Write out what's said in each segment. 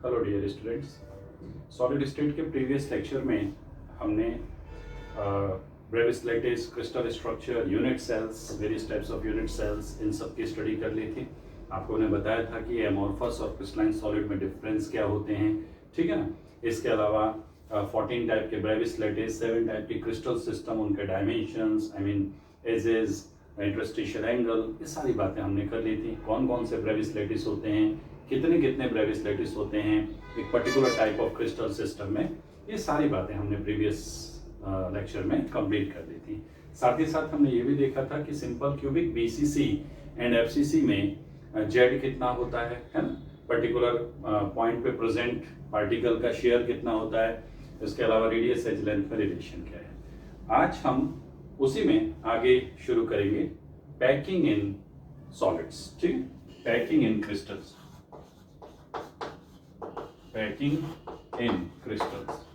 Hello dear students, solid state के previous lecture में हमने Bravais lattice, crystal structure, unit cells, various types of unit cells, इन सब की स्टडी कर ली थी। आपको ने बताया था कि एमॉर्फस और क्रिस्टलाइन सॉलिड में डिफरेंस क्या होते हैं, ठीक है ना। इसके अलावा 14 टाइप के ब्रेविस लैटिस, 7 टाइप की क्रिस्टल सिस्टम, उनके dimensions, I mean axes, interstitial angle, ये सारी बातें हमने कर ली थी। कौन कौन से ब्रेविस लैटिस होते हैं, कितने कितने ब्रेविस लैटिस होते हैं एक particular type of crystal system में, ये सारी बातें हमने प्रीवियस लेक्चर में कंप्लीट कर दी थी। साथ ही साथ हमने ये भी देखा था कि simple cubic BCC and FCC में जेड कितना होता है ना, पर्टिकुलर पॉइंट पे प्रेजेंट पार्टिकल का शेयर कितना होता है, इसके अलावा रेडियस एज लेंथ में रिलेशन क्या है। आज हम उसी में आगे शुरू करेंगे पैकिंग इन सॉलिड्स, ठीक है, packing in crystals, packing in crystals,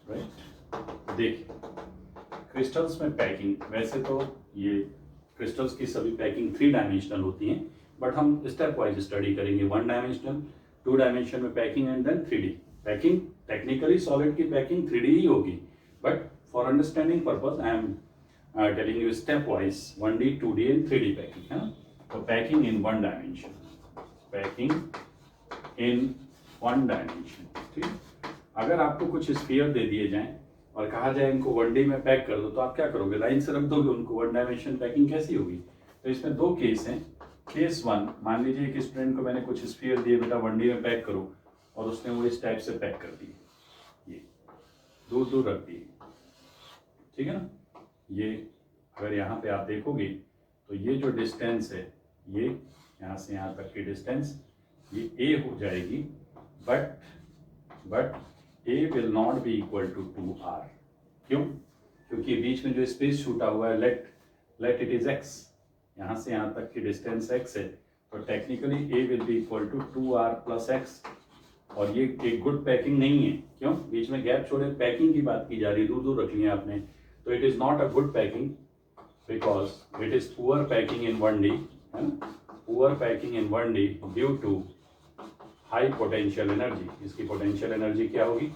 right. देखिए क्रिस्टल्स में पैकिंग, वैसे तो ये क्रिस्टल्स की सभी पैकिंग 3 डायमेंशनल होती हैं, बट हम स्टेप वाइज स्टडी करेंगे 1 डायमेंशनल, 2 डायमेंशन में packing and then 3D packing. Technically solid की पैकिंग 3D ही होगी, but for understanding purpose I am telling you step wise 1D, 2D and 3D packing, है ना। तो packing in 1 dimension, packing in 1 dimension, ठीक। अगर आपको कुछ स्फीयर दे दिए जाएं और कहा जाए इनको 1D में पैक कर दो, तो आप क्या करोगे, लाइन से रख दोगे उनको। 1 डायमेंशन पैकिंग कैसी होगी? तो इसमें 2 केस हैं। केस 1, मान लीजिए कि स्टूडेंट को मैंने कुछ स्फीयर दिए, बेटा 1D में पैक करो, और उसने वो इस टाइप से पैक कर दिए, ये दूर दूर रख दिए, ठीक है ना। ये अगर यहाँ पे आप देखोगे तो ये जो डिस्टेंस है, ये यहाँ से यहाँ तक की डिस्टेंस, ये A हो जाएगी, but A will not be equal to 2R। क्यों? क्योंकि बीच में जो स्पेस छूटा हुआ है, लेट इट इज x, यहाँ से यहाँ तक की डिस्टेंस x है, तो technically A will be equal to 2R plus x। और ये एक गुड पैकिंग नहीं है। क्यों? बीच में गैप छोड़े, पैकिंग की बात की जा रही है, दूर दूर रख लिया आपने, तो it is not a good packing because it is poor packing in 1D, है ना, poor packing in 1D due to high potential energy. इसकी पोटेंशियल एनर्जी क्या होगी?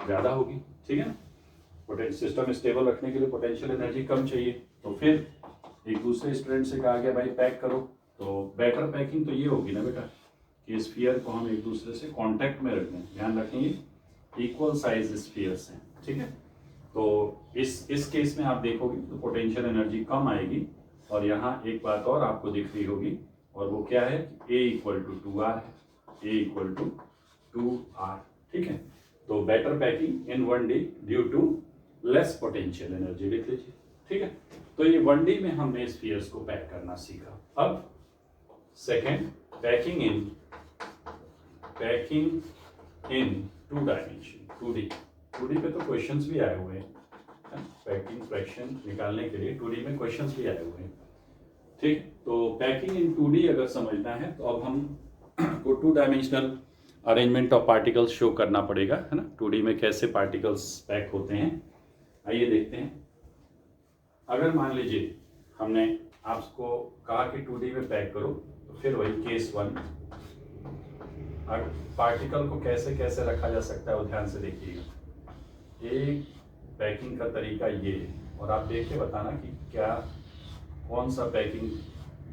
ज़्यादा होगी, ठीक है ना। सिस्टम स्टेबल रखने के लिए पोटेंशियल एनर्जी कम चाहिए, तो फिर एक दूसरे स्टूडेंट से कहा गया भाई पैक करो, तो बेटर पैकिंग तो ये होगी ना बेटा कि स्फीयर को हम एक दूसरे से कांटेक्ट में रखें। ध्यान रखेंगे इक्वल साइज स्फीयर्स हैं, ठीक है। तो इस केस में आप देखोगे तो पोटेंशियल एनर्जी कम आएगी, और यहाँ एक बात और आपको दिख रही होगी, और वो क्या है, A इक्वल टू 2R है, A इक्वल टू 2R, ठीक है। तो better packing in 1D due to less potential energy, लिख लीजिए, ठीक है। तो ये 1D में हमने स्फीयर्स को पैक करना सीखा। अब second, packing in 2 dimension, 2D पे तो क्वेश्चंस भी आए हुए हैं, पैकिंग फ्रैक्शन निकालने के लिए 2D में क्वेश्चंस भी आए हुए हैं, ठीक। तो पैकिंग इन 2D अगर समझना है तो अब हम को 2 dimensional arrangement of particles show करना पड़ेगा, है ना। 2D में कैसे पार्टिकल्स पैक होते हैं, आइए देखते हैं। अगर मान लीजिए हमने आपको कहा कि 2D में पैक करो, तो फिर वही केस 1, पार्टिकल को कैसे कैसे रखा जा सकता है वो ध्यान से देखिएगा। एक पैकिंग का तरीका ये है, और आप देख के बताना कि क्या कौन सा पैकिंग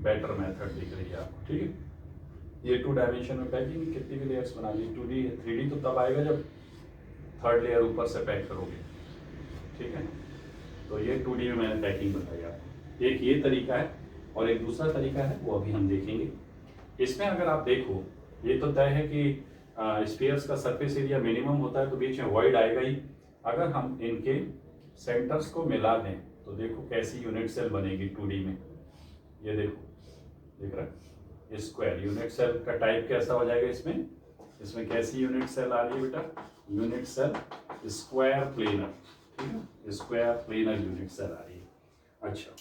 बेटर मेथड दिख रही है आपको, ठीक है। ये 2 डायमेंशन में पैकिंग कितनी भी लेयर्स बना ली, 2D 3D तो तब आएगा जब 3rd लेयर ऊपर से पैक करोगे, ठीक है। तो ये 2D में मैंने पैकिंग बताई आपको। एक ये तरीका है, और एक दूसरा तरीका है, वो अभी हम देखेंगे। इसमें अगर आप देखो, ये तो तय है कि स्फीयर्स का सरफेस एरिया मिनिमम होता है, तो बीच में वॉइड आएगा ही। अगर हम इनके सेंटर्स को मिला दें तो देखो कैसी यूनिट सेल बनेगी 2D में। ये देखो, देख रहा है, स्क्वायर यूनिट सेल का टाइप कैसा हो जाएगा इसमें कैसी यूनिट सेल आ रही है बेटा, यूनिट सेल स्क्वायर प्लेनर, ठीक है, स्क्वायर प्लेनर यूनिट सेल आ रही है। अच्छा,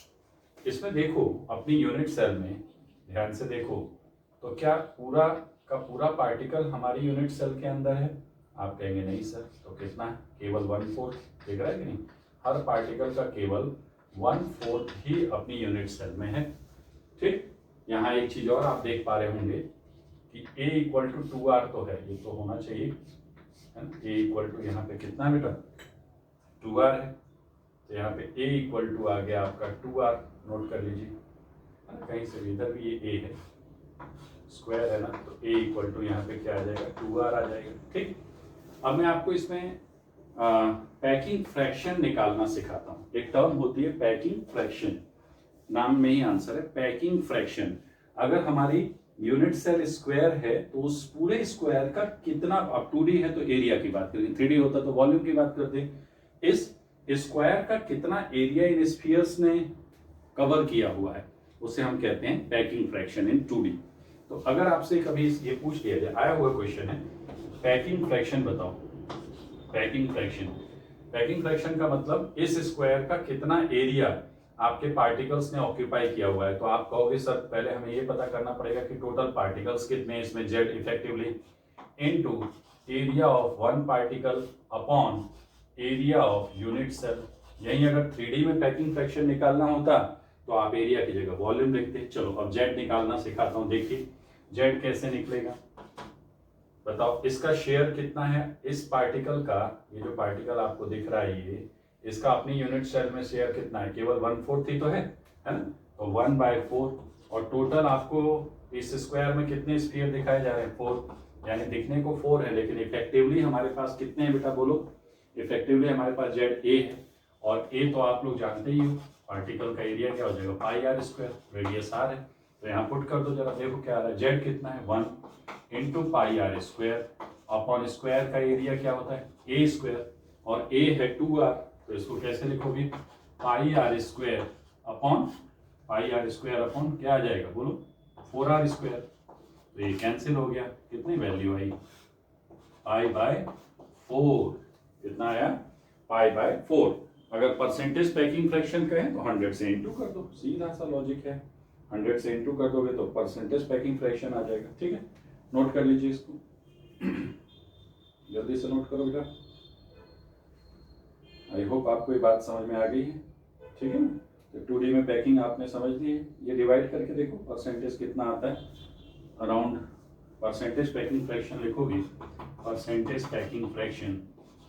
इसमें देखो अपनी यूनिट सेल में ध्यान से देखो, तो क्या पूरा का पूरा पार्टिकल हमारी यूनिट सेल के अंदर है? आप कहेंगे नहीं सर, तो कितना है, केवल 1/4, देख रहा है कि नहीं, हर पार्टिकल का केवल 1/4 ही अपनी यूनिट सेल में है, ठीक। यहाँ एक चीज और आप देख पा रहे होंगे कि a इक्वल टू 2r तो है, ये तो होना चाहिए, है ना। a इक्वल टू यहाँ पे कितना बेटा 2r है, तो यहाँ पे a इक्वल टू आ गया आपका 2r, नोट कर लीजिए, है ना। कहीं से भी इधर भी ये a है, स्क्वायर है ना, तो a इक्वल टू यहाँ पे क्या आ जाएगा 2r आ जाएगा। ठीक, अब मैं आपको इसमें पैकिंग फ्रैक्शन निकालना सिखाता हूँ। एक टर्म होती है पैकिंग फ्रैक्शन, नाम में ही आंसर है पैकिंग फ्रैक्शन। अगर हमारी यूनिट सेल स्क्वायर है तो उस पूरे स्क्वायर का कितना, अब 2D है तो एरिया की बात करें, 3D होता तो वॉल्यूम की बात करते हैं, इस स्क्वायर का कितना एरिया इन स्फीयर्स ने कवर किया हुआ है उसे हम कहते हैं पैकिंग फ्रैक्शन इन 2D। तो अगर आपसे कभी ये पूछ लिया जाए, आया हुआ क्वेश्चन है पैकिंग फ्रैक्शन बताओ, पैकिंग फ्रैक्शन, पैकिंग फ्रैक्शन का मतलब इस स्क्वायर का कितना एरिया आपके पार्टिकल्स ने ऑक्यूपाई किया हुआ है। तो आप कहोगे सर पहले हमें ये पता करना पड़ेगा कि टोटल पार्टिकल्स कितने, इसमें Z effectively into area of one particle upon area of unit cell. यही अगर 3D में पैकिंग फ्रैक्शन निकालना होता तो आप एरिया की जगह वॉल्यूम लिखते। चलो अब जेड निकालना सिखाता हूँ, देखिए जेड कैसे निकलेगा बताओ। इसका शेयर कितना है इस पार्टिकल का, ये जो पार्टिकल आपको दिख रहा है ये, इसका अपनी यूनिट सेल में शेयर कितना है, केवल 1/4 ही तो है ना, तो 1/4, और टोटल आपको इस स्क्वायर में कितने स्फीयर दिखाए जा रहे हैं 4, यानी दिखने को 4 है, लेकिन इफेक्टिवली हमारे पास कितने हैं बेटा बोलो। इफेक्टिवली हमारे पास जेड ए है, और ए तो आप लोग जानते ही हो, पार्टिकल का एरिया क्या हो जाएगा πr², रेडियस r है, तो यहाँ पुट कर दो जरा, देखो क्या आ रहा है, जेड कितना है 1 इंटू πr² अपॉन स्क्वायर का एरिया क्या होता है a², और a है 2r, तो इसको कैसे लिखोगे πr² अपॉन क्या आ जाएगा बोलो 4r², तो ये कैंसिल हो गया, कितनी वैल्यू आई π/4, कितना आया π/4। अगर परसेंटेज पैकिंग फ्रैक्शन कहें तो 100 से इंटू कर दो, सीधा सा लॉजिक है, 100 से इंटू कर दोगे तो परसेंटेज पैकिंग फ्रैक्शन आ जाएगा। ठीक है, नोट कर लीजिए इसको, जल्दी से नोट करो बेटा। आई होप आपको ये बात समझ में आ गई है, ठीक है ना। तो 2D में पैकिंग आपने समझ ली है, ये डिवाइड करके देखो परसेंटेज कितना आता है, अराउंड परसेंटेज पैकिंग फ्रैक्शन लिखोगे, परसेंटेज पैकिंग फ्रैक्शन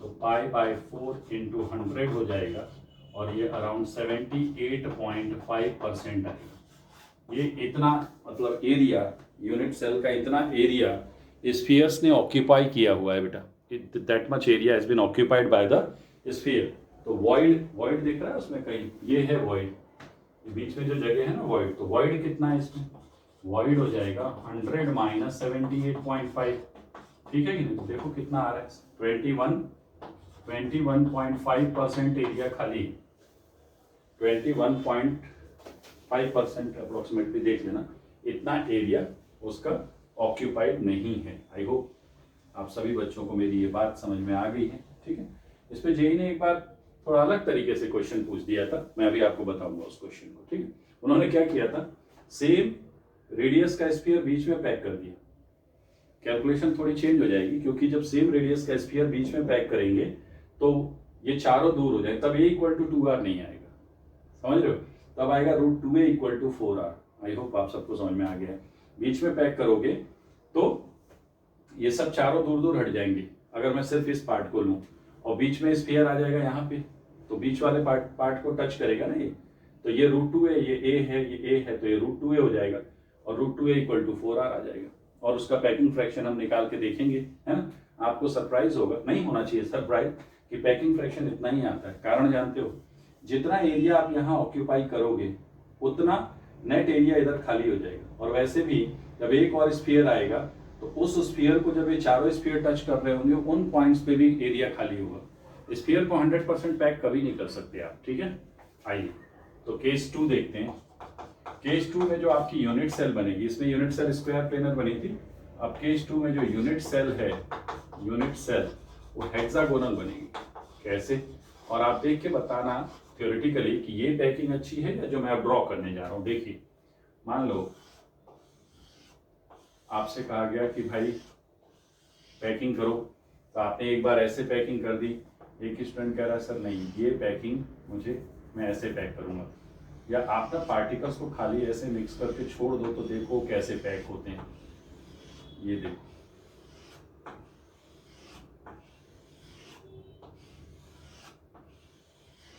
तो π/4 इंटू 100 हो जाएगा, और ये अराउंड 78.5% आएगा। ये इतना मतलब एरिया, यूनिट सेल का इतना एरिया स्फीयर्स ने ऑक्यूपाई किया हुआ है बेटा, that much area has been occupied by the sphere. तो वॉइड दिख रहा है उसमें कहीं, ये है वॉइड, बीच में जो जगह है ना वॉइड, तो वॉइड कितना है इसमें, वॉइड हो जाएगा 100 माइनस 78.5, ठीक है कि नहीं। तो देखो कितना आ रहा है 21.5% एरिया खाली, 21.5% अप्रोक्सीमेटली देख लेना, इतना एरिया उसका ऑक्यूपाइड नहीं है। आई होप आप सभी बच्चों को मेरी ये बात समझ में आ गई है, ठीक है। इस पे जेई ने एक बार थोड़ा अलग तरीके से क्वेश्चन पूछ दिया था, मैं अभी आपको बताऊंगा उस क्वेश्चन को, ठीक है। उन्होंने क्या किया था, सेम रेडियस का स्फीयर बीच में पैक कर दिया। कैलकुलेशन थोड़ी चेंज हो जाएगी, क्योंकि जब सेम रेडियस का स्फीयर बीच में पैक करेंगे तो ये चारों दूर हो जाए, तब a इक्वल टू 2r नहीं आएगा, समझ रहे हो, तब आएगा √2a equal to 4r। I hope आप सबको समझ में आ गया है। बीच में पैक करोगे तो ये सब चारों दूर दूर हट जाएंगे। अगर मैं सिर्फ इस पार्ट को लूं और बीच में स्फीयर आ जाएगा यहाँ पे, तो बीच वाले पार्ट को टच करेगा ना ये, तो ये √2a, ये a है, ये a है, तो ये √2a हो जाएगा, और √2a इक्वल टू 4r आ जाएगा, और उसका पैकिंग फ्रैक्शन हम निकाल के देखेंगे, है ना। आपको सरप्राइज होगा, नहीं होना चाहिए सरप्राइज, कि पैकिंग फ्रैक्शन इतना ही आता है। कारण जानते हो, जितना एरिया आप यहाँ ऑक्यूपाई करोगे उतना नेट एरिया इधर खाली हो जाएगा, और वैसे भी जब एक और स्फीयर आएगा तो उस स्फीयर को जब ये चारों स्फीयर टच कर रहे होंगे उन पॉइंट्स पे भी एरिया खाली होगा। स्फीयर को 100% पैक कभी नहीं कर सकते आप, ठीक है। आइए तो केस 2 देखते हैं। केस 2 में जो आपकी यूनिट सेल बनेगी, इसमें यूनिट सेल स्क्वायर प्लेनर बनी थी, अब केस 2 में जो यूनिट सेल है, यूनिट सेल वो हेक्सागोनल बनेगी। कैसे, और आप देख के बताना थ्योरेटिकली कि ये पैकिंग अच्छी है या जो मैं अब ड्रॉ करने जा रहा हूँ। देखिए मान लो आपसे कहा गया कि भाई पैकिंग करो, तो आपने एक बार ऐसे पैकिंग कर दी, एक स्टूडेंट कह रहा है सर नहीं ये पैकिंग मैं ऐसे पैक करूंगा, या आप ना पार्टिकल्स को खाली ऐसे मिक्स करके छोड़ दो तो देखो कैसे पैक होते हैं। ये देखो,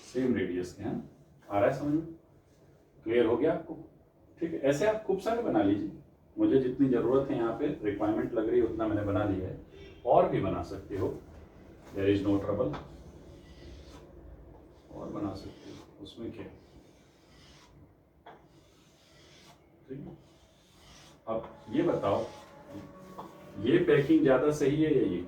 सेम रेडियस के हैं, आ रहा है समझ में? क्लियर हो गया आपको? ठीक है, ऐसे आप खूब सारे बना लीजिए, मुझे जितनी ज़रूरत है यहाँ पे रिक्वायरमेंट लग रही है उतना मैंने बना लिया है, और भी बना सकते हो, देयर इज नो ट्रबल, और बना सकते हो, उसमें क्या। ठीक है, अब ये बताओ, ये पैकिंग ज़्यादा सही है या ये?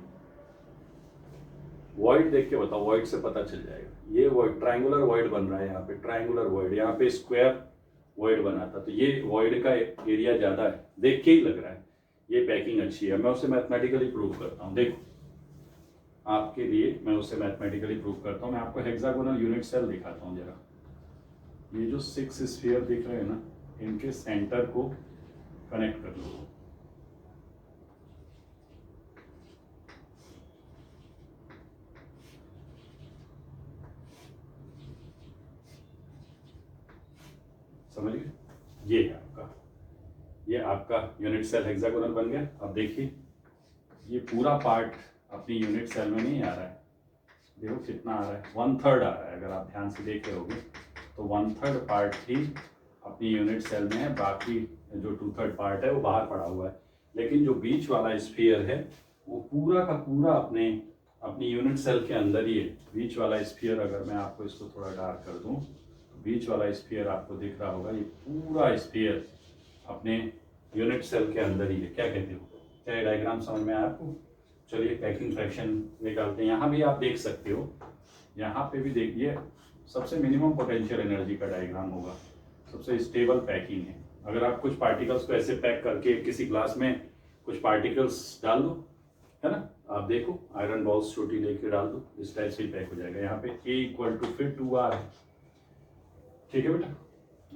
वॉइड देख के बताओ, वॉइड से पता चल जाएगा। ये वॉइड, ट्रायंगुलर वॉइड बन रहा है यहाँ पे, ट्रायंगुलर वॉइड, यहाँ पे स्क्वायर वॉइड बना था, तो ये वॉइड का एरिया ज़्यादा है, देख के ही लग रहा है ये पैकिंग अच्छी है। मैं उसे मैथमेटिकली प्रूव करता हूँ, देखो आपके लिए मैं उसे मैथमेटिकली प्रूव करता हूँ। मैं आपको हेक्सागोनल यूनिट सेल दिखाता हूँ जरा। ये जो 6 स्फीयर दिख रहे हैं ना, इनके सेंटर को कनेक्ट कर लो। समझ गए? ये है आपका, ये आपका यूनिट सेल हेक्सागोनल बन गया। अब देखिए ये पूरा पार्ट अपनी यूनिट सेल में नहीं आ रहा है, देखो कितना आ रहा है, 1/3 आ रहा है। अगर आप ध्यान से देख रहे होगे तो 1/3 पार्ट ही अपनी यूनिट सेल में है, बाकी जो 2/3 पार्ट है वो बाहर पड़ा हुआ है। लेकिन जो बीच वाला स्फीयर है वो पूरा का पूरा अपनी यूनिट सेल के अंदर ही है। बीच वाला स्फीयर, अगर मैं आपको इसको थोड़ा डार्क कर दूं, तो बीच वाला स्फीयर आपको दिख रहा होगा, ये पूरा स्फीयर अपने यूनिट सेल के अंदर ही है। क्या कहते हो? क्या ये डायग्राम समझ में आया आपको? चलिए पैकिंग फ्रैक्शन निकालते हैं। यहाँ भी आप देख सकते हो, यहाँ पे भी देखिए, सबसे मिनिमम पोटेंशियल एनर्जी का डायग्राम होगा, सबसे स्टेबल पैकिंग है। अगर आप कुछ पार्टिकल्स को ऐसे पैक करके किसी ग्लास में कुछ पार्टिकल्स डाल दो, है ना, आप देखो आयरन बॉल्स छोटी लेके डाल दो, इस टाइप से पैक हो जाएगा। यहाँ पे A = फिर 2R है। ठीक है बेटा,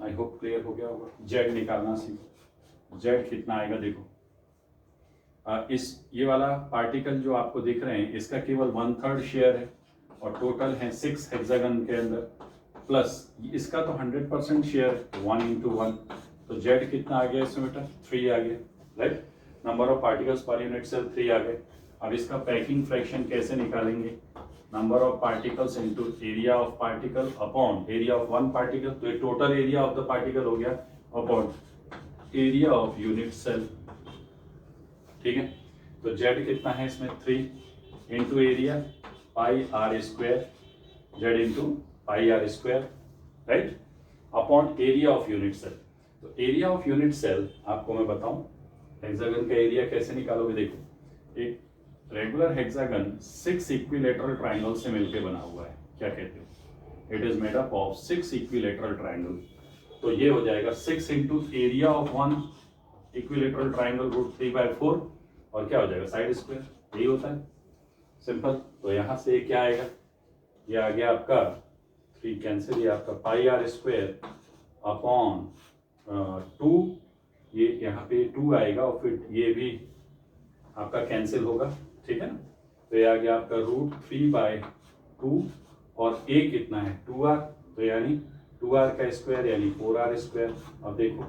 आई होप क्लियर हो गया होगा। जेड निकालना सीखो, जेड कितना आएगा देखो। इस ये वाला पार्टिकल जो आपको दिख रहे हैं, इसका केवल 1/3 शेयर है, और टोटल है 6 हेक्सागन के अंदर, प्लस इसका तो 100% शेयर 1 × 1, तो जेड कितना आ गया इसमें बेटा? 3 आ गया, right. Number of particles per unit cell 3 आ गए। अब इसका पैकिंग फ्रैक्शन कैसे निकालेंगे? Number of particles into area of particle upon area of one particle, तो ये total area of the particle हो गया, upon area of unit cell. ठीक है, तो जेड कितना है इसमें? 3 into area πr², Z into πr², right, upon area of unit cell. तो एरिया ऑफ यूनिट सेल आपको मैं बताऊं, हेक्सागन का एरिया कैसे निकालोगे? देखो, एक रेगुलर हेक्सागन 6 इक्विलेटरल ट्राइंगल से मिलकर बना हुआ है। क्या कहते हो? It is made up of 6 equilateral triangle. तो ये हो जाएगा 6 into area of 1 equilateral triangle √3/4, और क्या हो जाएगा? Side square. यही होता है, सिंपल। तो यहाँ से क्या आएगा? ये आ गया आपका 3 कैंसिल, ये आपका πr² अपॉन 2, ये यहाँ पे 2 आएगा, और फिर ये भी आपका कैंसिल होगा, ठीक है ना। तो ये आ गया आपका √3/2, और a कितना है? 2r, तो यानी 2r का स्क्वायर यानी 4r²। अब देखो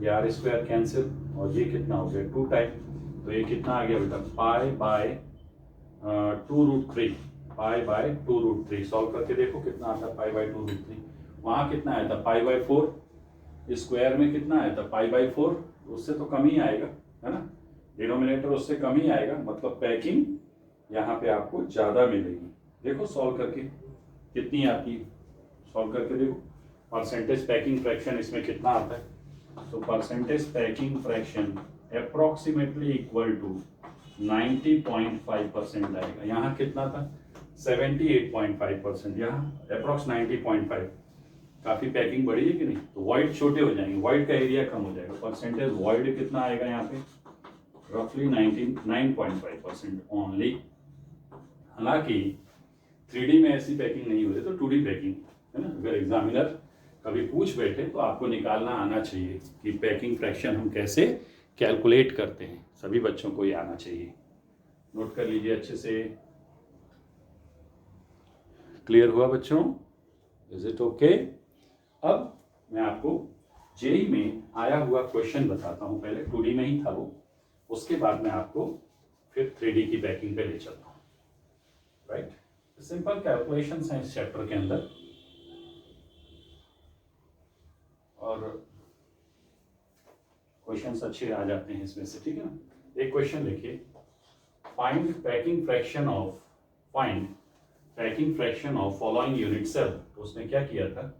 ये r² कैंसिल, और ये कितना हो गया? 2 टाइम, तो ये कितना आ गया बेटा? π/2√3, π/2√3। सॉल्व करके देखो कितना आता है π/2√3। वहाँ कितना आया था? π/4। स्क्वायर में कितना आया था? π/4, उससे तो कम ही आएगा, है ना, डिनोमिनेटर उससे कम ही आएगा, मतलब पैकिंग यहाँ पे आपको ज़्यादा मिलेगी। देखो सॉल्व करके कितनी आती है, सॉल्व करके देखो। परसेंटेज पैकिंग फ्रैक्शन इसमें कितना आता है? तो percentage packing fraction approximately equal to 90.5% आएगा। यहाँ कितना था? 78.5%, यहाँ अप्रॉक्स 90.5। काफी पैकिंग बड़ी है कि नहीं? तो वॉइड छोटे हो जाएंगे, वॉइड का एरिया कम हो जाएगा। परसेंटेज वॉइड कितना आएगा यहाँ पे? रफली 99.5% ओनली। हालांकि 3D में ऐसी पैकिंग नहीं हो रही, तो 2D पैकिंग है ना। अगर एग्जामिनर कभी पूछ बैठे तो आपको निकालना आना चाहिए कि पैकिंग फ्रैक्शन हम कैसे कैलकुलेट करते हैं, सभी बच्चों को ये आना चाहिए। नोट कर लीजिए अच्छे से। क्लियर हुआ बच्चों? Is it okay? अब मैं आपको जेई में आया हुआ क्वेश्चन बताता हूं। पहले 2D में ही था वो, उसके बाद मैं आपको फिर 3D की पैकिंग पे ले चलता हूँ, राइट। सिंपल कैलकुलेशंस हैं इस चैप्टर के अंदर, और क्वेश्चंस अच्छे आ जाते हैं इसमें से, ठीक है ना। एक क्वेश्चन देखिए, find packing fraction of following unit cell. तो उसने क्या किया था,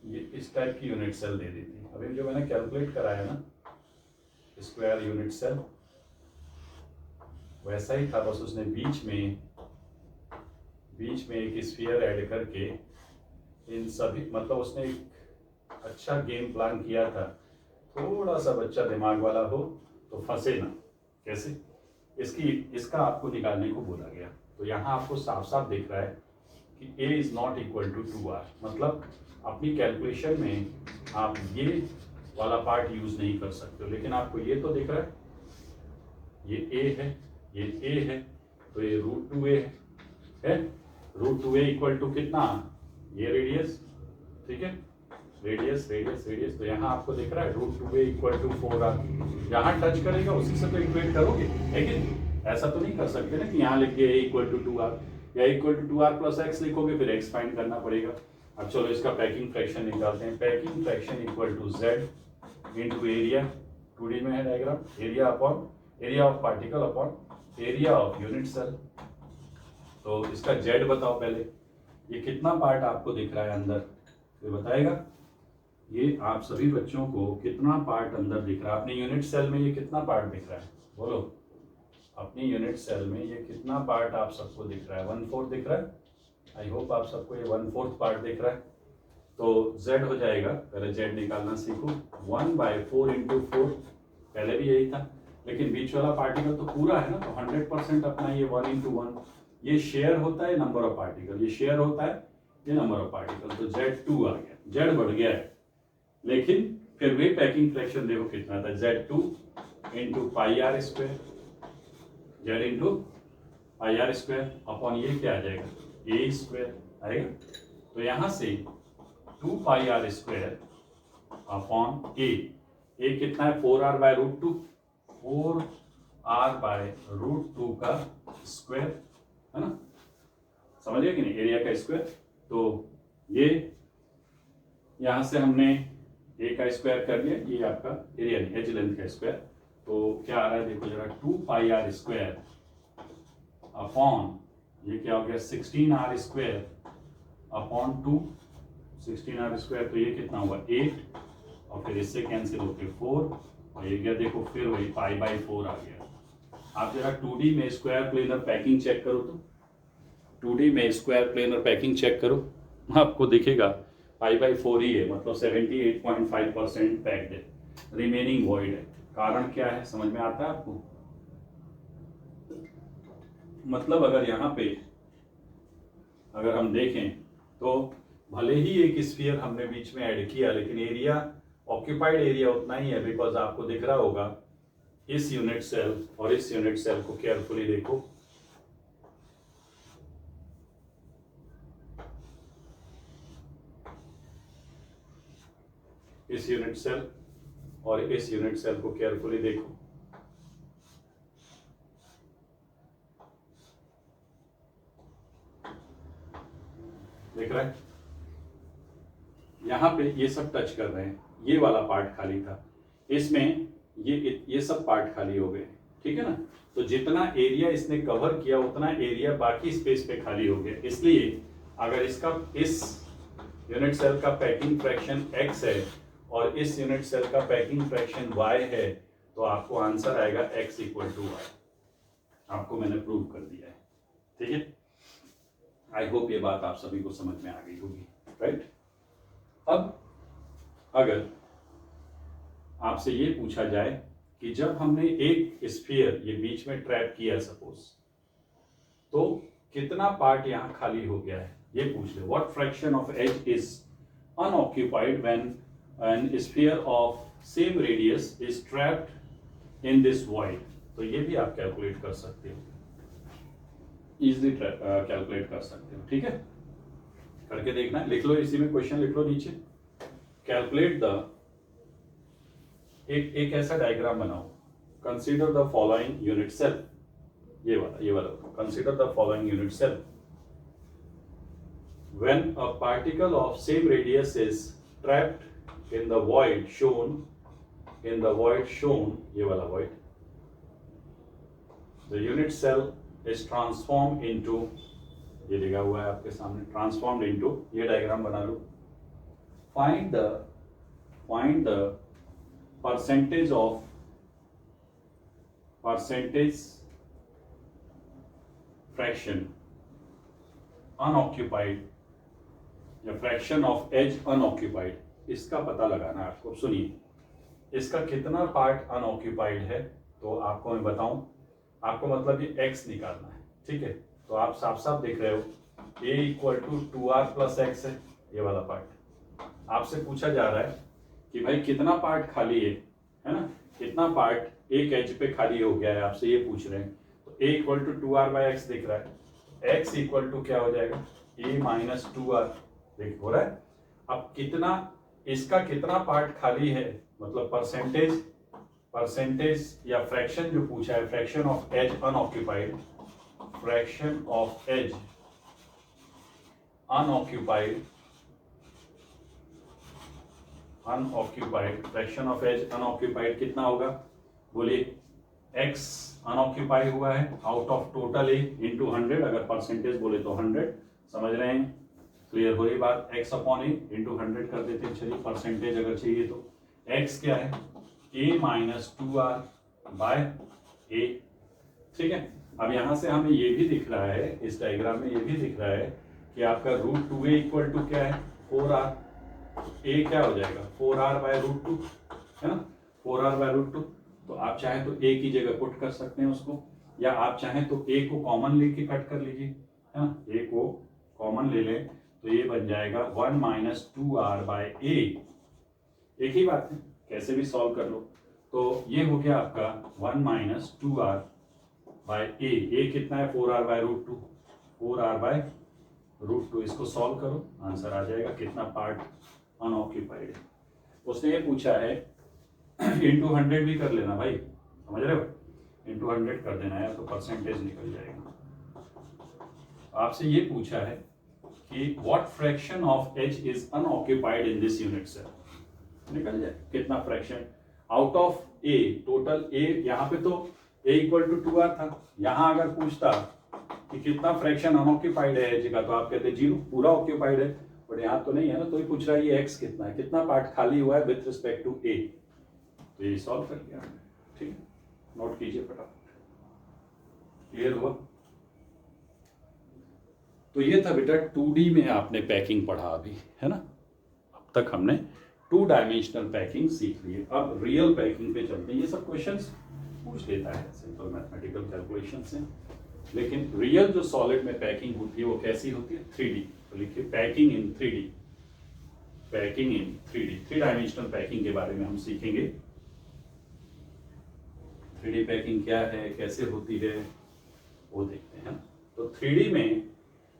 ये इस टाइप की यूनिट सेल दे दी थी। अभी जो मैंने कैलकुलेट कराया ना स्क्वायर यूनिट सेल, वैसा ही था, बस उसने बीच में एक स्फीयर ऐड करके इन सभी, मतलब उसने एक अच्छा गेम प्लान किया था। थोड़ा सा बच्चा दिमाग वाला हो तो फंसे ना। कैसे, इसका आपको निकालने को बोला गया। तो यहाँ आपको साफ साफ दिख रहा है कि a is not equal to 2r, मतलब अपनी कैलकुलेशन में आप ये वाला पार्ट यूज नहीं कर सकते हो। लेकिन आपको ये तो दिख रहा है, ये a है, ये a है, तो ये √2a है। √2a इक्वल टू कितना, ये रेडियस, ठीक है, रेडियस। तो यहाँ आपको दिख रहा है √2a इक्वल टू 4r। यहाँ टच करेगा उसी से तो इक्वेट करोगे, है कि ऐसा तो नहीं कर सकते ना कि यहाँ लिख के a इक्वल टू 2r या equal to 2r plus x लिखोगे, फिर x फाइंड करना पड़ेगा। अब चलो इसका पैकिंग फ्रैक्शन निकालते हैं। Packing fraction equal to z into area, 2D में है diagram, area upon area of particle upon area of unit cell. तो इसका z बताओ पहले, ये कितना पार्ट आपको दिख रहा है अंदर, ये बताएगा। ये आप सभी बच्चों को कितना पार्ट अंदर दिख रहा है अपनी यूनिट सेल में, ये कितना पार्ट दिख रहा है, बोलो। अपनी यूनिट सेल में ये कितना पार्ट आप सबको दिख रहा है, 1/4 दिख रहा है। आई होप आप सबको ये 1/4 पार्ट दिख रहा है। तो z हो जाएगा, पहले z निकालना सीखो, 1/4 इंटू 4, पहले भी यही था, लेकिन बीच वाला पार्टिकल तो पूरा है ना, तो 100% अपना ये 1 इंटू 1, ये शेयर होता है नंबर ऑफ पार्टिकल, ये शेयर होता है ये नंबर ऑफ पार्टिकल, तो z2 आ गया, z बढ़ गया है। लेकिन फिर भी पैकिंग फ्रैक्शन देखो कितना था, z2 into pi R square, z into pi R square upon ये क्या आ जाएगा, a स्क्वायर आएगा। तो यहां से 2 पाई आर स्क्वायर अपॉन a कितना है, 4r बाय √2, 4r बाय √2 का स्क्वायर, है ना, समझ गए कि नहीं, एरिया का स्क्वायर। तो ये यहां से हमने a का स्क्वायर कर लिया, ये आपका एरिया नहीं, एज लेंथ का स्क्वायर। तो क्या आ रहा है देखो जरा, 2 पाई आर स्क्वायर अपॉन ये क्या हो गया, 16r square upon 2, 16r square, तो ये कितना हुआ 8, और फिर इससे कैंसिल होके 4, और ये क्या देखो फिर वही π/4 आ गया। आप जरा 2D में स्क्वायर प्लेनर पैकिंग चेक करो, तो 2D में स्क्वायर प्लेनर पैकिंग चेक करो, आपको दिखेगा π/4 ही है, मतलब 78.5% पैक्ड है, रिमेनिंग वॉइड है। कारण क्या है, समझ में आता है आपको। मतलब अगर यहाँ पे अगर हम देखें तो भले ही एक स्फीयर हमने बीच में ऐड किया, लेकिन एरिया, ऑक्यूपाइड एरिया उतना ही है, बिकॉज आपको दिख रहा होगा इस यूनिट सेल और इस यूनिट सेल को केयरफुली देखो, इस यूनिट सेल और इस यूनिट सेल को केयरफुली देखो। देख रहा है, यहां पे ये सब टच कर रहे हैं, ये वाला पार्ट खाली था, इसमें ये सब पार्ट खाली हो गए, ठीक है ना। तो जितना एरिया इसने कवर किया उतना एरिया बाकी स्पेस पे खाली हो गया। इसलिए अगर इसका इस यूनिट सेल का पैकिंग फ्रैक्शन x है और इस यूनिट सेल का पैकिंग फ्रैक्शन y है, तो आपको आंसर आएगा x इक्वल टू y। आपको मैंने प्रूव कर दिया है, ठीक है। आई होप ये बात आप सभी को समझ में आ गई होगी, राइट। अब अगर आपसे ये पूछा जाए कि जब हमने एक स्फीयर ये बीच में ट्रैप किया सपोज, तो कितना पार्ट यहाँ खाली हो गया है, ये पूछ ले। What fraction of edge is unoccupied when an sphere of same radius is trapped in this void. तो ये भी आप कैलकुलेट कर सकते हो, इजिली कैलकुलेट कर सकते हो, ठीक है। करके देखना, लिख लो, इसी में क्वेश्चन लिख लो नीचे, कैलकुलेट द, एक ऐसा डायग्राम बनाओ, consider the following unit cell, ये वाला consider the following unit cell when a particle of same radius is trapped in the void shown, ये वाला void, the unit cell is transformed into, ये लिखा हुआ है आपके सामने, transformed into, ये डायग्राम बना लो. find the percentage fraction unoccupied या फ्रैक्शन ऑफ एज अनऑक्यूपाइड, इसका पता लगाना है आपको. सुनिए, इसका कितना पार्ट अनऑक्यूपाइड है तो आपको मैं बताऊं, आपको मतलब ये x निकालना है. ठीक है, तो आप साफ साफ देख रहे हो a equal to 2r plus X है, ये वाला पार्ट. आपसे पूछा जा रहा है कि भाई कितना पार्ट खाली है ना, कितना पार्ट एक एज पे खाली हो गया है, आपसे ये पूछ रहे हैं. तो a equal to 2r by X दिख रहा है, x इक्वल टू क्या हो जाएगा, a माइनस 2r, देख हो रहा है. अब कितना, इसका कितना पार्ट खाली है, मतलब परसेंटेज या फ्रैक्शन जो पूछा है, fraction of edge unoccupied, fraction of edge unoccupied, fraction of edge unoccupied कितना होगा, बोलिए. x अनऑक्यूपाइड हुआ है out of total A into 100, अगर परसेंटेज बोले तो 100, समझ रहे हैं, क्लियर हो रही बात. x अपॉन ए इंटू 100 कर देते हैं. चलिए, परसेंटेज अगर चाहिए तो x क्या है, a minus 2r bye a. ठीक है, अब यहां से हमें ये भी दिख रहा है, इस डायग्राम में ये भी दिख रहा है कि आपका √2a इक्वल टू क्या है, 4r. a क्या हो जाएगा, 4r बाय √2, है ना, 4r बाय √2. तो आप चाहें तो a की जगह पुट कर सकते हैं उसको, या आप चाहें तो a को कॉमन लेके कट कर लीजिए, है ना, a को कॉमन ले लें तो ये बन जाएगा 1 माइनस 2r बाय a. एक ही बात है, कैसे भी सॉल्व कर लो. तो ये हो गया आपका 1 माइनस 2r बाय a कितना है, 4r बाय √2, 4r बाय √2. इसको सॉल्व करो, आंसर आ जाएगा कितना पार्ट अनऑक्यूपाइड है. उसने ये पूछा है इंटू 100 भी कर लेना भाई, समझ रहे हो, इंटू 100 कर देना है तो परसेंटेज निकल जाएगा. आपसे ये पूछा है कि what fraction of H is unoccupied in this unit cell, निकल जाए कितना fraction out of A, total A. यहाँ पे तो a इक्वल टू 2r था, यहाँ अगर पूछता कि कितना फ्रैक्शन अनऑक्यूपाइड है एच का, तो आप कहते 0, पूरा ऑक्यूपाइड है. बट यहाँ तो नहीं है ना, तो ये पूछ रहा है ये x कितना है, कितना पार्ट खाली हुआ है विथ रिस्पेक्ट टू a. तो ये सॉल्व कर लिया. ठीक है, नोट कीजिए फटाफट. क्लियर हुआ. तो ये था बेटा 2D में आपने पैकिंग पढ़ा अभी, है ना. अब तक हमने 2 डायमेंशनल पैकिंग सीख ली है. अब रियल पैकिंग पे चलते हैं. ये सब क्वेश्चंस पूछ लेता है, सिंपल मैथमेटिकल कैलकुलेशन से. लेकिन रियल जो सॉलिड में पैकिंग होती है वो कैसी होती है, 3D. तो लिखिए packing in 3D, packing in 3D. 3 dimensional packing के बारे में हम सीखेंगे. 3D पैकिंग क्या है, कैसे होती है, वो देखते हैं. तो 3D में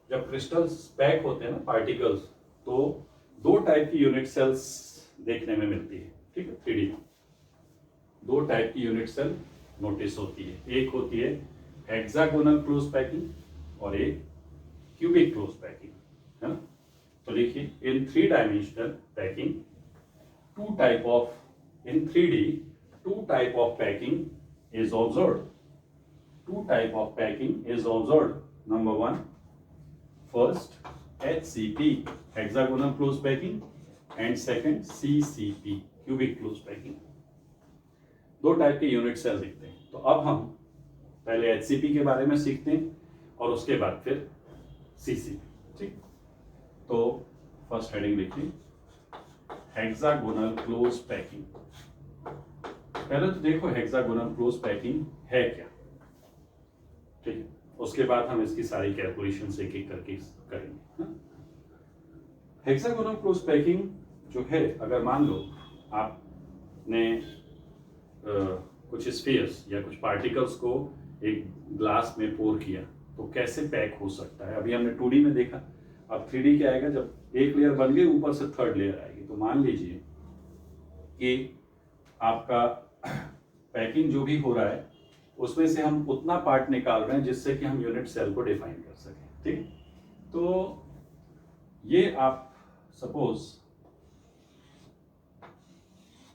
जब क्रिस्टल्स पैक होते हैं ना, पार्टिकल्स, तो 2 टाइप की यूनिट सेल्स देखने में मिलती है. ठीक है, 3D में 2 टाइप की यूनिट सेल नोटिस होती है. एक होती है हेक्सागोनल क्लोज पैकिंग और एक क्यूबिक क्लोज पैकिंग, है ना. तो लिखिए इन 3 dimensional packing 2 type of, in 3D 2 type of packing is observed. 2 type of packing is observed. Number 1, first HCP, hexagonal close packing, and second CCP, cubic close packing. 2 type के unit cell दिखते हैं. तो अब हम पहले HCP के बारे में सीखते हैं और उसके बाद फिर CCP. ठीक, तो फर्स्ट हेडिंग लिखिए हेक्सागोनल क्लोज पैकिंग. पहले तो देखो हेक्सागोनल क्लोज पैकिंग है क्या. ठीक है, उसके बाद हम इसकी सारी कैलकुलेशन एक एक करके करेंगे. हेक्सागोनल क्लोज पैकिंग जो है, अगर मान लो आपने कुछ स्फीयर्स या कुछ पार्टिकल्स को एक ग्लास में पोर किया, तो कैसे पैक हो सकता है. अभी हमने 2D में देखा. अब 3D क्या आएगा, जब एक लेयर बन गई ऊपर से 3rd लेयर आएगी. तो मान लीजिए कि आपका पैकिंग जो भी हो रहा है उसमें से हम उतना पार्ट निकाल रहे हैं जिससे कि हम यूनिट सेल को डिफाइन कर सकें, ठीक। तो ये आप सपोज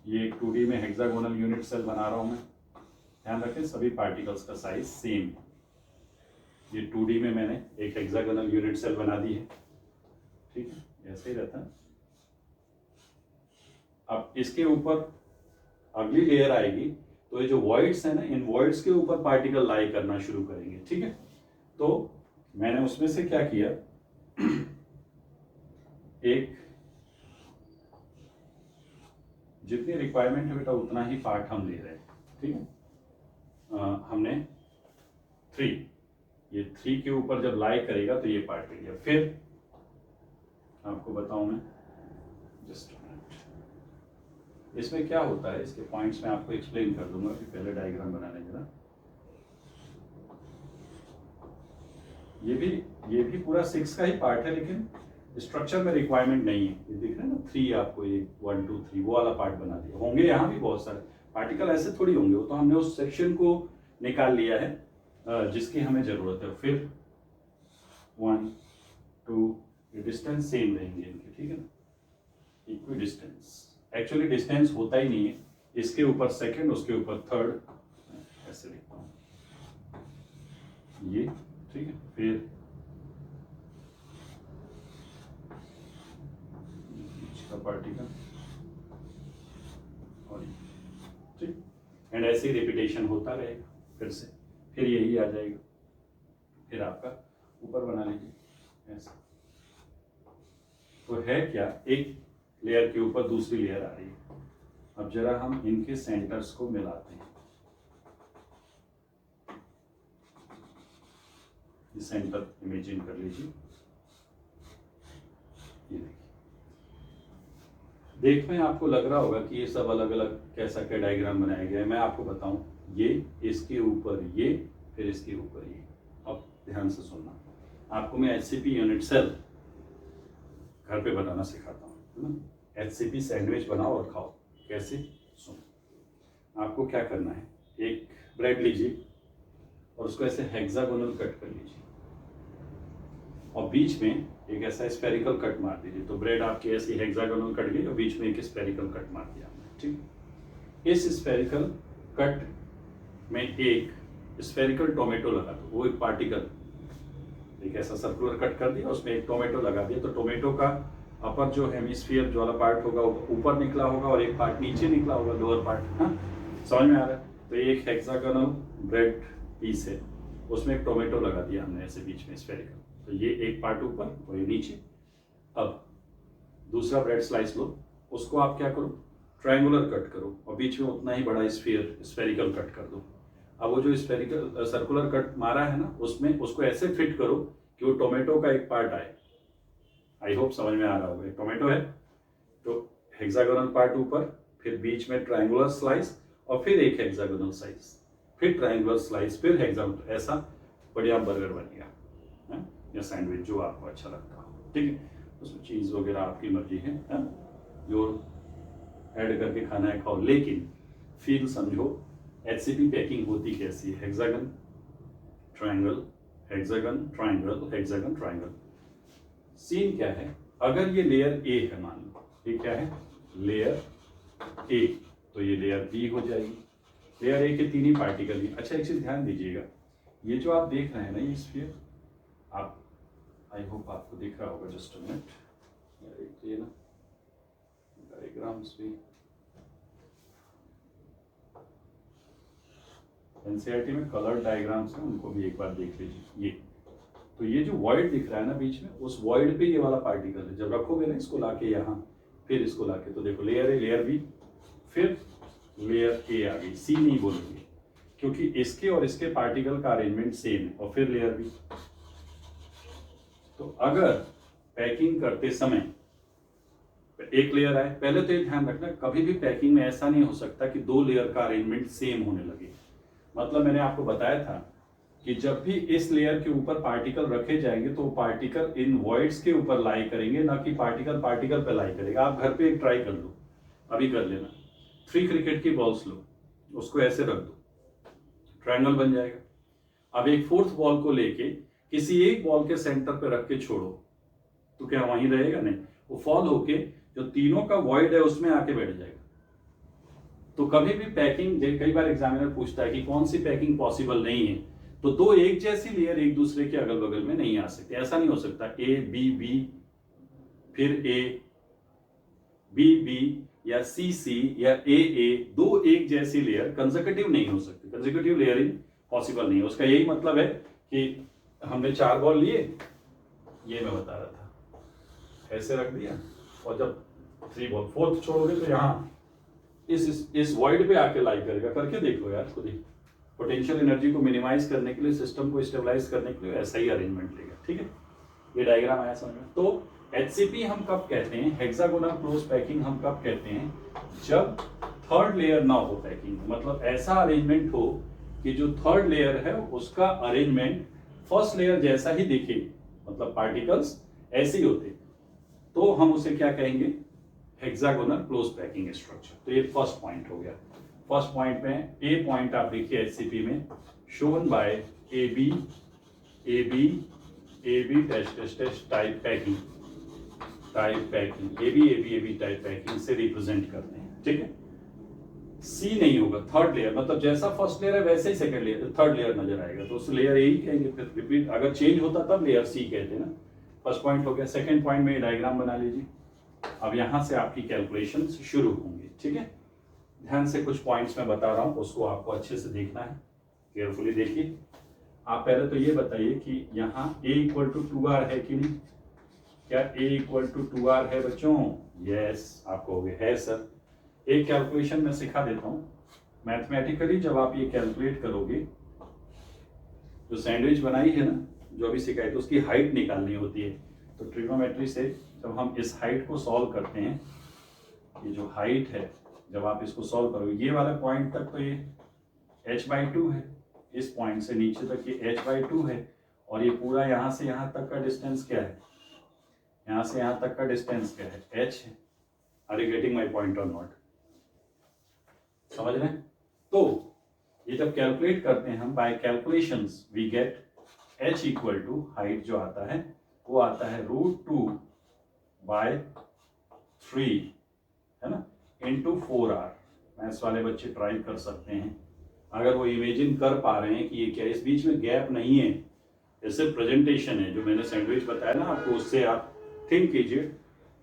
ये एक 2D में हेक्सागोनल यूनिट सेल बना रहा हूं मैं। ध्यान रखें सभी पार्टिकल्स का साइज सेम है। ये 2D में मैंने एक हेक्सागोनल यूनिट सेल बना दी है, ठीक है, ऐसे ही रहता है। अब इसके ऊपर अगली लेयर आएगी तो ये जो वॉइड्स है ना, इन वॉइड्स के ऊपर पार्टिकल लाई करना शुरू करेंगे, ठीक है। तो मैंने उसमें से क्या किया, एक जितनी रिक्वायरमेंट है बेटा उतना ही पार्ट हम ले रहे हैं, ठीक है। हमने 3, ये 3 के ऊपर जब लाई करेगा तो ये पार्ट ले लिया। फिर आपको बताऊं मैं, जस्ट इसमें क्या होता है, इसके पॉइंट्स में आपको एक्सप्लेन कर दूंगा कि पहले डायग्राम बना लेंगे ना। ये भी पूरा 6 का ही पार्ट है, लेकिन स्ट्रक्चर में रिक्वायरमेंट नहीं है। ये दिख रहा है ना 3, आपको ये 1 2 3 वो वाला पार्ट बना दिया। होंगे यहाँ भी बहुत सारे पार्टिकल, ऐसे थोड़ी होंगे, वो तो हमने उस सेक्शन को निकाल लिया है जिसकी हमें जरूरत है। फिर 1 2 ये डिस्टेंस सेम रहेंगे इनके, ठीक है ना, इक्वी डिस्टेंस। एक्चुअली डिस्टेंस होता ही नहीं है, इसके ऊपर सेकंड उसके ऊपर थर्ड, ऐसे लिखता हूँ ये, ठीक है। फिर पार्टिकल और ठीक, एंड ऐसे ही रिपीटेशन होता रहेगा फिर से, फिर यही आ जाएगा। फिर आपका ऊपर बना लीजिए ऐसा। तो है क्या, एक लेयर के ऊपर दूसरी लेयर आ रही है। अब जरा हम इनके सेंटर्स को मिलाते हैं। ये सेंटर इमेजिन कर लीजिए, ये देखिए। देखने आपको लग रहा होगा कि ये सब अलग अलग कैसा क्या डायग्राम बनाया गया है। मैं आपको बताऊं, ये इसके ऊपर ये, फिर इसके ऊपर ये। अब ध्यान से सुनना, आपको मैं HCP यूनिट सेल घर पे बनाना सिखाता हूँ। HCP सैंडविच बनाओ और खाओ। कैसे, सुनो। आपको क्या करना है, एक ब्रेड लीजिए और उसको ऐसे हेक्सागोनल कट कर लीजिए और बीच में एक ऐसा स्फेरिकल कट मार दीजिए। तो ब्रेड आपकी ऐसी हेक्सागोनल कट गई और बीच में एक स्फेरिकल कट मार दिया, ठीक। इस स्फेरिकल कट में एक स्फेरिकल टोमेटो लगा दो, वो एक पार्टिकल, एक ऐसा सर्कुलर कट कर दिया, उसमें एक टोमेटो लगा दिया। तो टोमेटो का अपर जो हेमिस्फीयर जो वाला पार्ट होगा ऊपर निकला होगा और एक पार्ट नीचे निकला होगा, लोअर पार्ट। हाँ, समझ में आ रहा है। तो एक हेक्सागोनल ब्रेड पीस है, उसमें एक टोमेटो लगा दिया हमने ऐसे बीच में स्फेरिकल। तो ये एक पार्ट ऊपर और ये नीचे। अब दूसरा ब्रेड स्लाइस लो, उसको आप क्या करो, ट्रायंगुलर कट करो और बीच में उतना ही बड़ा स्फेरिकल कट कर दो। अब वो जो स्फेरिकल सर्कुलर कट मारा है ना, उसमें उसको ऐसे फिट करो कि वो टोमेटो का एक पार्ट आए। आई होप समझ में आ रहा होगा। टोमेटो है तो हेक्सागोनल पार्ट ऊपर, फिर बीच में ट्रायंगुलर स्लाइस और फिर एक हेक्सागोनल स्लाइस, फिर ट्रायंगुलर स्लाइस, फिर हेक्सागोनल। ऐसा बढ़िया बर्गर बन गया है या सैंडविच, जो आपको अच्छा लगता हो, ठीक है। उसमें चीज़ वगैरह आपकी मर्जी है, जो ऐड करके खाना है खाओ। लेकिन फील समझो HCP पैकिंग होती कैसी है, hexagon triangle, hexagon triangle, hexagon triangle. Scene क्या है, अगर ये लेयर A है, मान लो ये क्या है, लेयर A, तो ये लेयर B हो जाएगी। लेयर A के 3 ही पार्टिकल ही। अच्छा, एक चीज ध्यान दीजिएगा, ये जो आप देख रहे हैं ना ये स्फीयर, आप आई होप आपको दिख रहा होगा। जस्ट अ मिनट, ये ना डायग्राम्स भी NCERT में कलर डायग्राम्स हैं, उनको भी एक बार देख लीजिए। ये तो ये जो वॉइड दिख रहा है ना बीच में, उस वॉइड पे ये वाला पार्टिकल है। जब रखोगे ना इसको लाके यहाँ, फिर इसको लाके, तो देखो लेयर A, लेयर B, फिर लेयर A आ गई। C नहीं बोलेंगे क्योंकि इसके और इसके पार्टिकल का अरेंजमेंट सेम है, और फिर लेयर B। तो अगर पैकिंग करते समय एक लेयर आए, पहले तो ये ध्यान रखना, कभी भी पैकिंग में ऐसा नहीं हो सकता कि 2 लेयर का अरेंजमेंट सेम होने लगे। मतलब मैंने आपको बताया था कि जब भी इस लेयर के ऊपर पार्टिकल रखे जाएंगे तो पार्टिकल इन वॉइड्स के ऊपर लाई करेंगे, ना कि पार्टिकल पार्टिकल पे लाई करेगा। आप घर पे एक ट्राई कर लो, अभी कर लेना। 3 क्रिकेट की बॉल्स लो, उसको ऐसे रख दो, ट्रायंगल बन जाएगा। अब एक फोर्थ बॉल को लेके किसी एक बॉल के सेंटर पे रख के छोड़ो, तो क्या वहीं रहेगा? नहीं, वो फॉल होके जो तीनों का वॉइड है उसमें आके बैठ जाएगा। तो कभी भी पैकिंग, कई बार एग्जामिनर पूछता है कि कौन सी पैकिंग पॉसिबल नहीं है, तो दो एक जैसी लेयर एक दूसरे के अगल बगल में नहीं आ सकते। ऐसा नहीं हो सकता ए बी बी फिर ए बी बी या सी सी या ए, दो एक जैसी लेयर कंसेक्यूटिव नहीं हो सकती। कंसेक्यूटिव लेयरिंग पॉसिबल नहीं है। उसका यही मतलब है कि हमने 4 बॉल लिए, ये मैं बता रहा था, ऐसे रख दिया, और जब 3 बॉल फोर्थ छोड़ोगे तो यहाँ इस वॉइड पे आके लाई करेगा। करके देख लो यार खुद ही। पोटेंशियल एनर्जी को मिनिमाइज करने के लिए, सिस्टम को स्टेबलाइज करने के लिए ऐसा ही अरेंजमेंट लेगा। ठीक है, ये डायग्राम आया समझ में? तो HCP हम कब कहते हैं, हेक्सागोनल क्लोज पैकिंग हम कब कहते हैं, जब थर्ड लेयर ना हो पैकिंग, मतलब ऐसा अरेंजमेंट हो कि जो थर्ड लेयर है उसका अरेंजमेंट फर्स्ट लेयर जैसा ही दिखे, मतलब पार्टिकल्स ऐसे ही होते, तो हम उसे क्या कहेंगे, हेक्सागोनल क्लोज पैकिंग स्ट्रक्चर। तो ये फर्स्ट पॉइंट हो गया। फर्स्ट पॉइंट में ए पॉइंट आप देखिए HCP में shown by A B test type packing A B type packing से रिप्रेजेंट करते हैं। ठीक है, सी नहीं होगा, थर्ड लेयर, मतलब जैसा फर्स्ट लेयर है वैसे ही सेकंड लेयर थर्ड लेयर नजर आएगा, तो उस लेयर ए ही कहेंगे। फिर रिपीट अगर चेंज होता तब लेयर सी कहते हैं ना। फर्स्ट पॉइंट हो गया। सेकंड पॉइंट में डायग्राम बना लीजिए। अब यहां से आपकी कैलकुलेशंस शुरू होंगी। ठीक है, ध्यान से कुछ पॉइंट्स मैं बता रहा हूं, उसको आपको अच्छे से देखना है, केयरफुली देखिए। आप पहले तो ये बताइए कि यहाँ a इक्वल टू 2r है कि नहीं? क्या a इक्वल टू 2r है बच्चों? यस, आपको हो गया है सर। एक कैलकुलेशन मैं सिखा देता हूँ। मैथमेटिकली जब आप ये कैलकुलेट करोगे, जो सैंडविच बनाई है ना, जो अभी सिखाई, तो उसकी हाइट निकालनी होती है। तो ट्रिग्नोमेट्री से जब हम इस हाइट को सॉल्व करते हैं, ये जो हाइट है जब आप इसको सॉल्व करोगे, ये वाला पॉइंट तक तो ये h/2 है, इस पॉइंट से नीचे तक ये h/2 है, और ये पूरा यहाँ से यहाँ तक का डिस्टेंस क्या है, यहाँ से यहाँ तक का डिस्टेंस क्या है, h है। Are you getting my point और नॉट? समझ रहे हैं? तो ये जब कैलकुलेट करते हैं हम by calculations, we get h equal to height जो आता है वो आता है √2/3, है ना, इंटू 4r। मैथ्स वाले बच्चे ट्राई कर सकते हैं, अगर वो इमेजिन कर पा रहे हैं कि ये क्या, इस बीच में गैप नहीं है, ये सिर्फ प्रेजेंटेशन है। जो मैंने सैंडविच बताया ना आपको, उससे आप थिंक कीजिए,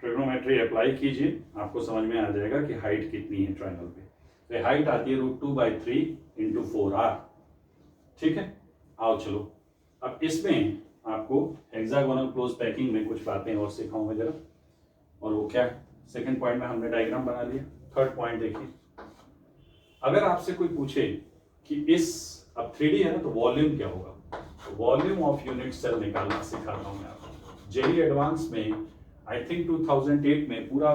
ट्रिग्नोमेट्री अप्लाई कीजिए, आपको समझ में आ जाएगा कि हाइट कितनी है ट्रायंगल पे। तो हाइट आती है √2/3 इंटू 4r। ठीक है, आओ चलो अब इसमें आपको हेक्सागोनल क्लोज पैकिंग में कुछ बातें और सिखाऊंगा जरा। और वो क्या है, सेकंड पॉइंट में हमने डायग्राम बना लिया। थर्ड पॉइंट देखिए, अगर आपसे कोई पूछे कि इस, अब 3D है ना, तो वॉल्यूम क्या होगा, तो वॉल्यूम ऑफ यूनिट सेल निकालना सिखाता हूँ मैं आपको। जेईई एडवांस में आई थिंक 2008 में पूरा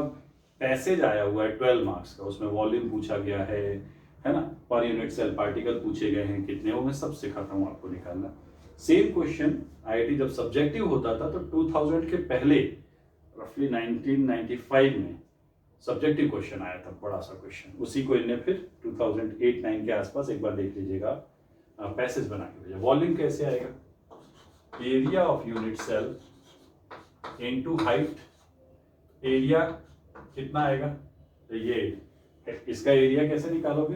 पैसेज आया हुआ है 12 मार्क्स का, उसमें वॉल्यूम पूछा गया है ना, पर यूनिट सेल पार्टिकल पूछे गए हैं कितने, वो मैं सब सिखाता हूँ आपको निकालना। सेम क्वेश्चन आईआईटी जब सब्जेक्टिव होता था तो 2000 के पहले रफली 1995 में सब्जेक्टिव क्वेश्चन आया था, बड़ा सा क्वेश्चन, उसी को इन्हें फिर 2008-9 के आसपास एक बार देख लीजिएगा, पैसेज बना के भेजा। वॉल्यूम कैसे आएगा, area of unit cell into height. Area कितना आएगा, तो ये इसका एरिया कैसे निकालोगे,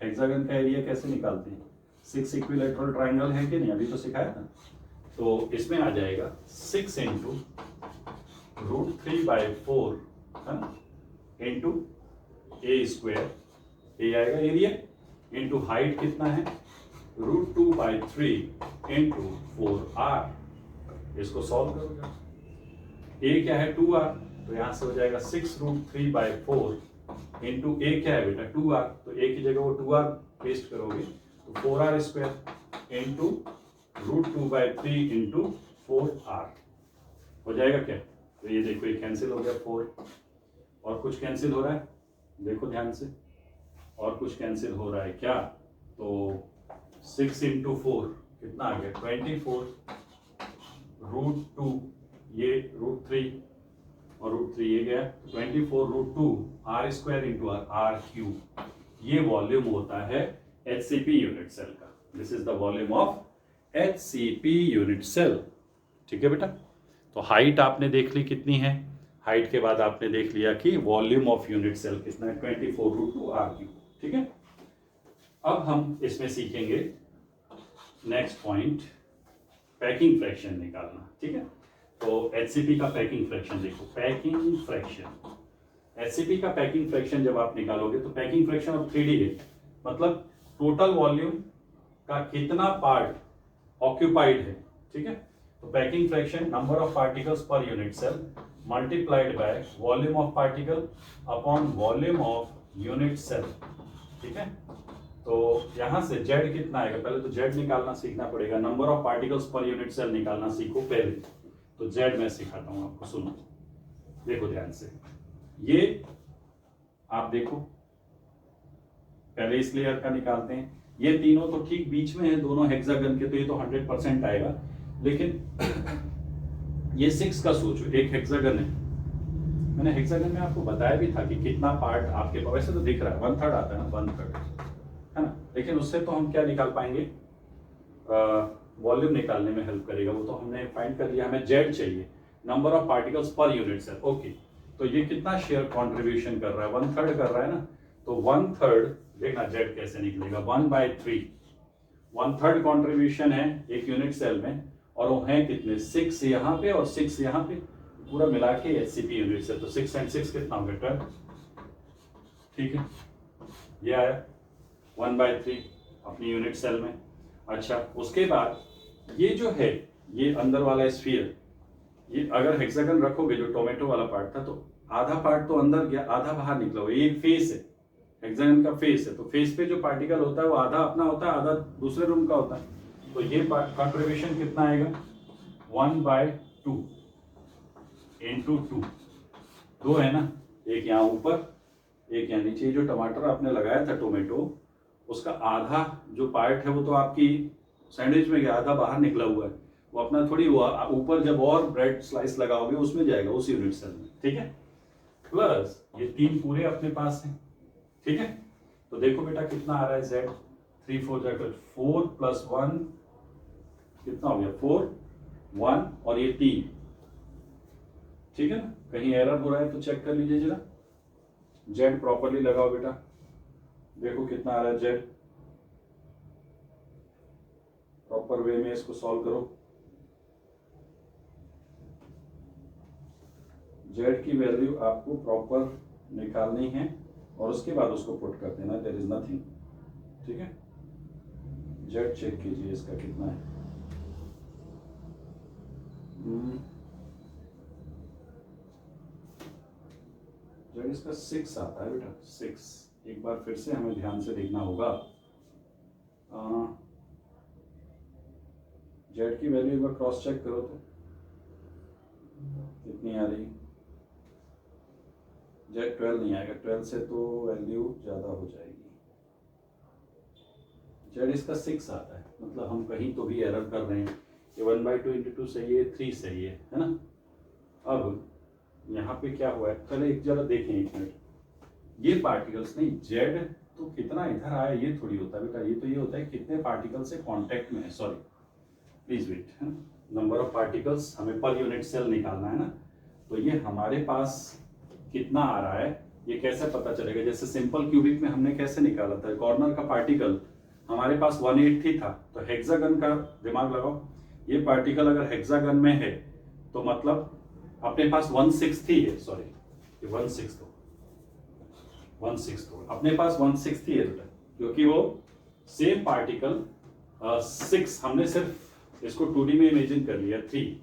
हेक्सागन का एरिया कैसे निकालते हैं, 6 इक्विलैटरल ट्रायंगल है कि नहीं, अभी तो सिखाया था। तो इसमें आ जाएगा 6 इंटू √3/4 है ना, इंटू a², ये आएगा एरिया, इंटू हाइट कितना है √2/3 इंटू 4r। इसको सॉल्व करोगे, a क्या है 2r, तो यहां से हो जाएगा 6√3/4 इंटू a क्या है बेटा 2r, तो a की जगह वो 2r पेस्ट करोगे तो 4r² इंटू √2/3 इंटू 4r हो जाएगा क्या। तो ये देखो, ये कैंसिल हो गया 4, और कुछ कैंसिल हो रहा है, देखो ध्यान से, और कुछ कैंसिल हो रहा है क्या, तो 6 इंटू 4 कितना आ गया 24, √2 ये √3 और √3 ये गया 24 √2 r² इंटू r3, ये वॉल्यूम होता है HCP यूनिट सेल का। This is the volume of HCP unit cell. ठीक है बेटा, तो हाइट आपने देख ली कितनी है, हाइट के बाद आपने देख लिया कि वॉल्यूम ऑफ यूनिट सेल कितना है, 24√2r³। ठीक है, अब हम इसमें सीखेंगे नेक्स्ट पॉइंट, पैकिंग फ्रैक्शन निकालना। ठीक है, तो HCP का पैकिंग फ्रैक्शन देखो, पैकिंग फ्रैक्शन, HCP का पैकिंग फ्रैक्शन जब आप निकालोगे तो पैकिंग फ्रैक्शन ऑफ 3D है, मतलब टोटल वॉल्यूम का कितना पार्ट ऑक्यूपाइड है। ठीक है, तो packing fraction number of particles per unit cell multiplied by volume of particle upon volume of unit cell. ठीक है, तो यहां से Z कितना आएगा, पहले तो Z निकालना सीखना पड़ेगा, number of particles per unit cell निकालना सीखो पहले। तो Z मैं सिखाता हूं आपको, सुनो देखो ध्यान से, ये आप देखो पहले इस लेयर का निकालते हैं, ये तीनों तो ठीक बीच में है दोनों हेक्सागन के, तो ये तो 100% आएगा, लेकिन ये 6 का सोचो, एक हेक्सागन है, मैंने हेक्सागन में आपको बताया भी था कि कितना पार्ट आपके पास, वैसे तो दिख रहा है 1/3 आता है ना, 1/3 है ना, लेकिन उससे तो हम क्या निकाल पाएंगे, वॉल्यूम निकालने में हेल्प करेगा, वो तो हमने फाइंड कर लिया, हमें Z चाहिए, number of particles per unit cell. Okay, तो ये कितना शेयर कंट्रीब्यूशन कर रहा है, 1/3 कर रहा है ना, तो 1/3 देखना Z कैसे निकलेगा, 1/3, 1/3 कंट्रीब्यूशन है एक यूनिट सेल में, और वो है कितने, 6 यहाँ पे और 6 यहाँ पे, पूरा मिला के HCP यूनिट सेल, तो 6 and 6 कितना हो गया, 12। ठीक है, ये आया 1/3 अपनी यूनिट सेल में। अच्छा, उसके बाद ये जो है, ये अंदर वाला स्फीयर, ये अगर हेक्सागन रखोगे जो टोमेटो वाला पार्ट था, तो आधा पार्ट तो अंदर गया, आधा बाहर निकला हुआ, ये फेस है, हेक्सागन का फेस है, तो फेस पे जो पार्टिकल होता है वो आधा अपना होता है, आधा दूसरे रूम का होता है, तो ये कंट्रीब्यूशन कितना आएगा, 1/2 into 2, दो है ना, एक यहाँ ऊपर एक यहाँ नीचे। जो टमाटर आपने लगाया था टोमेटो, उसका आधा जो पार्ट है वो तो आपकी सैंडविच में गया, आधा बाहर निकला हुआ है, वो अपना थोड़ी ऊपर जब और ब्रेड स्लाइस लगाओगे उसमें जाएगा, उस यूनिट सेल में। ठीक है, प्लस ये 3 पूरे अपने पास हैं। ठीक है, तो देखो बेटा कितना आ रहा है, Z 3 4 4 + 1 कितना हो गया, 4 1 और ये 3। ठीक है ना, कहीं एरर हो रहा है तो चेक कर लीजिए जरा, Z प्रॉपरली लगाओ बेटा, देखो कितना आ रहा है Z, प्रॉपर वे में इसको सॉल्व करो। Z की वैल्यू आपको प्रॉपर निकालनी है और उसके बाद उसको पुट कर देना, देयर इज नथिंग। ठीक है, Z चेक कीजिए इसका कितना है, Z इसका 6 आता है बेटा, 6। एक बार फिर से हमें ध्यान से देखना होगा, Z की वैल्यू एक बार क्रॉस चेक करो तो कितनी आ रही, Z 12 नहीं आएगा, 12 से तो वैल्यू ज़्यादा हो जाएगी, Z इसका 6 आता है, मतलब हम कहीं तो भी एरर कर रहे हैं। ये 1/2 × 2 सही है, 3 सही है ना। अब यहाँ पे क्या हुआ है, पहले एक जरा देखें, एक मिनट, ये पार्टिकल्स नहीं, Z तो कितना इधर आया ये थोड़ी होता है बेटा, ये तो ये होता है कितने पार्टिकल से कांटेक्ट में है, सॉरी प्लीज वेट, है ना, नंबर ऑफ पार्टिकल्स हमें पर यूनिट सेल निकालना है ना, तो ये हमारे पास कितना आ रहा है, ये कैसे पता चलेगा, जैसे सिंपल क्यूबिक में हमने कैसे निकाला था, कॉर्नर का पार्टिकल हमारे पास 180 था, तो हेक्सागन का दिमाग लगाओ, ये पार्टिकल अगर हेक्सागन में है तो मतलब अपने पास 1/6 है, सॉरी ये 1/6 अपने पास 1/6 है बेटा, क्योंकि वो सेम पार्टिकल 6 हमने सिर्फ इसको 2D में इमेजिन कर लिया, 3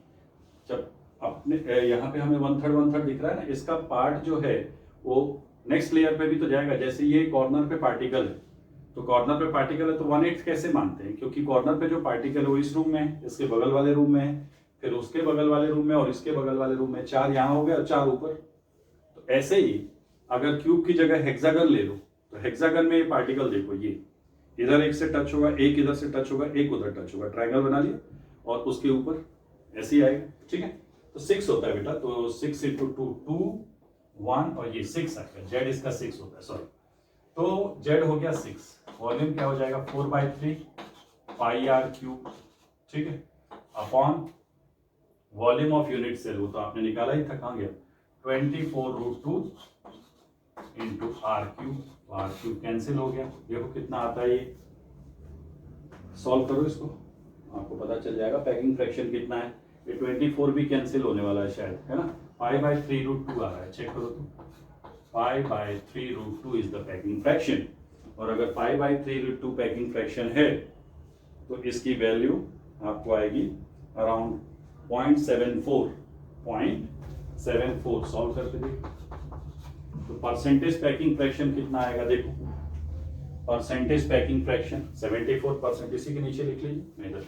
जब अपने यहाँ पे हमें 1/3 दिख रहा है ना, इसका पार्ट जो है वो नेक्स्ट लेयर पे भी तो जाएगा, जैसे ये कॉर्नर पे पार्टिकल है, तो कॉर्नर पे पार्टिकल है तो 1/8 कैसे मानते हैं, क्योंकि कॉर्नर पे जो पार्टिकल है वो इस रूम में है, इसके बगल वाले रूम में है, फिर उसके बगल वाले रूम में और इसके बगल वाले रूम में, 4 यहाँ हो गए और 4 ऊपर। तो ऐसे ही अगर क्यूब की जगह हेक्सागन ले लो, तो हेक्सागन में ये पार्टिकल देखो, ये इधर एक से टच होगा, एक इधर से टच होगा, एक उधर टच होगा, ट्रायंगल बना लिया और उसके ऊपर ऐसे ही आएगा। ठीक है, तो 6 होता है बेटा, तो 6 × 2 2 1 और ये 6 आएगा, Z इसका 6 होता है, सॉरी तो z हो गया 6, वॉल्यूम क्या हो जाएगा 4/3 पाई आर क्यूब, ठीक है, upon volume of unit cell, वो तो आपने निकाला ही था, कहाँ गया 24√2 into r cube, r cube cancel हो गया। देखो कितना आता है, ये सॉल्व करो इसको, आपको पता चल जाएगा पैकिंग फ्रैक्शन कितना है। ये 24 भी कैंसिल होने वाला है शायद, है ना, π/3√2 आ रहा है, चेक करो तो π/3√2 इज द पैकिंग फ्रैक्शन। और अगर π/3√2 पैकिंग फ्रैक्शन है तो इसकी वैल्यू आपको आएगी अराउंड 0.74 सॉल्व करके देखो। तो परसेंटेज पैकिंग फ्रैक्शन कितना आएगा, देखो परसेंटेज पैकिंग फ्रैक्शन 74%, इसी के नीचे लिख लीजिए, नहीं तो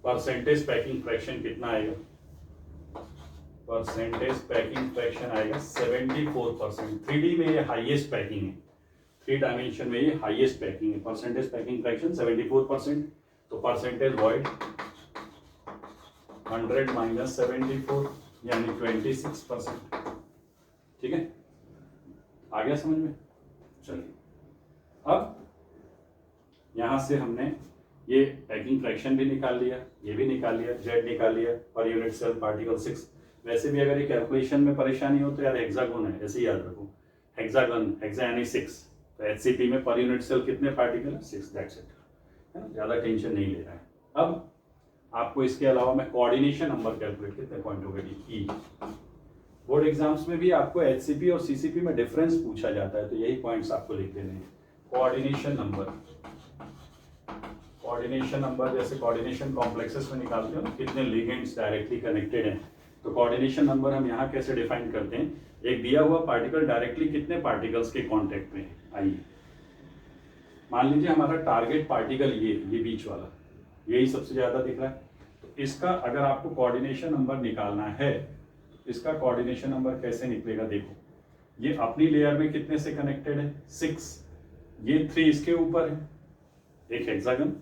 परसेंटेज पैकिंग फ्रैक्शन कितना आएगा, परसेंटेज पैकिंग फ्रैक्शन आएगा 74%। 3D में ये हाईएस्ट पैकिंग है, 3 डायमेंशन में ये हाईएस्ट पैकिंग है, परसेंटेज पैकिंग फ्रैक्शन 74%। तो परसेंटेज वॉइड 100 माइनस 74 यानी 26%, ठीक है, आ गया समझ में। चलिए अब यहां से हमने ये पैकिंग फ्रैक्शन भी निकाल लिया, ये भी निकाल लिया, जेड निकाल लिया, पर यूनिट सेल पार्टिकल 6। वैसे भी अगर ये कैलकुलेशन में परेशानी हो तो यार हेक्सागोन है, ऐसे ही याद रखो, हेक्सागन, हेक्सा यानी 6, तो एचसीपी में पर यूनिट सेल कितने पार्टिकल है 6, दैट्स इट, है ना, ज्यादा टेंशन नहीं ले रहा है। अब आपको इसके अलावा मैं कोऑर्डिनेशन नंबर कैलकुलेट, कितने पॉइंट हो गए ई, बोर्ड एग्जाम्स में भी आपको एचसीपी और सीसीपी में डिफरेंस पूछा जाता है, तो यही पॉइंट्स आपको लिख देने हैं। कोऑर्डिनेशन नंबर जैसे कोऑर्डिनेशन कॉम्प्लेक्सेस में निकालते हो कितने लिगेंड्स डायरेक्टली कनेक्टेड हैं, तो कोऑर्डिनेशन नंबर हम यहाँ कैसे डिफाइन करते हैं, एक दिया हुआ पार्टिकल डायरेक्टली कितने पार्टिकल्स के कांटेक्ट में है। आइए मान लीजिए हमारा टारगेट पार्टिकल ये बीच वाला, यही सबसे ज्यादा दिख रहा है, तो इसका अगर आपको कोऑर्डिनेशन नंबर निकालना है तो इसका कोऑर्डिनेशन नंबर कैसे निकलेगा, देखो ये अपनी लेयर में कितने से कनेक्टेड है 6, ये 3 इसके ऊपर है, एक हेक्सागन,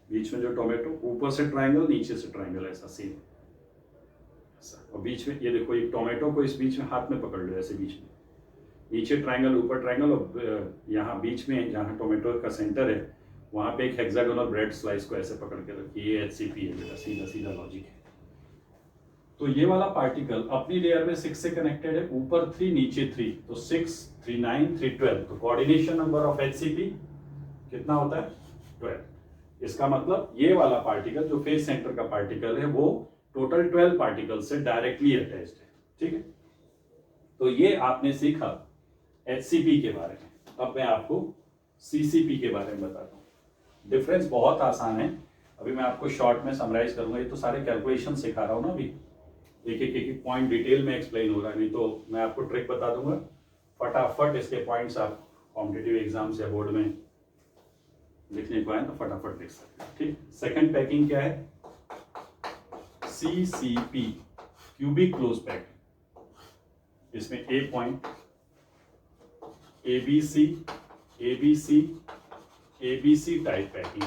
बीच में जो टोमेटो, ऊपर से ट्रायंगल नीचे से ट्रायंगल, ऐसा सेम, और बीच में ये देखो एक टोमेटो को इस बीच में हाथ में पकड़ लो ऐसे, बीच में नीचे ट्रायंगल ऊपर ट्रायंगल, और यहाँ बीच में जहाँ टोमेटो का सेंटर है वहाँ पे एक हेक्सागोनल ब्रेड स्लाइस को ऐसे पकड़ के रखिए, ये एचसीपी है बेटा, सीधा सीधा लॉजिक है। तो ये वाला पार्टिकल अपनी लेयर में 6 से कनेक्टेड है, ऊपर 3 नीचे 3, तो 6 3 9 3 12, तो कोऑर्डिनेशन नंबर ऑफ एचसीपी कितना होता है 12। इसका मतलब ये वाला पार्टिकल जो फेस सेंटर का पार्टिकल है वो टोटल 12 पार्टिकल से डायरेक्टली अटैच्ड है, ठीक है। तो ये आपने सीखा एचसीपी के बारे में, अब मैं आपको सीसीपी के बारे में बताता हूँ। डिफरेंस बहुत आसान है, अभी मैं आपको शॉर्ट में समराइज करूंगा, ये तो सारे कैलकुलेशन सिखा रहा हूँ ना, अभी एक एक पॉइंट डिटेल में एक्सप्लेन हो रहा है, नहीं तो मैं आपको ट्रिक बता दूंगा, फटाफट इसके पॉइंट्स आप कॉम्पिटिटिव एग्जाम्स या बोर्ड में लिखने को आए तो फटाफट लिख सकते हैं, ठीक। सेकंड पैकिंग क्या है, सीसीपी, क्यूबिक क्लोज पैकिंग, इसमें A point, ABC ABC ABC type packing,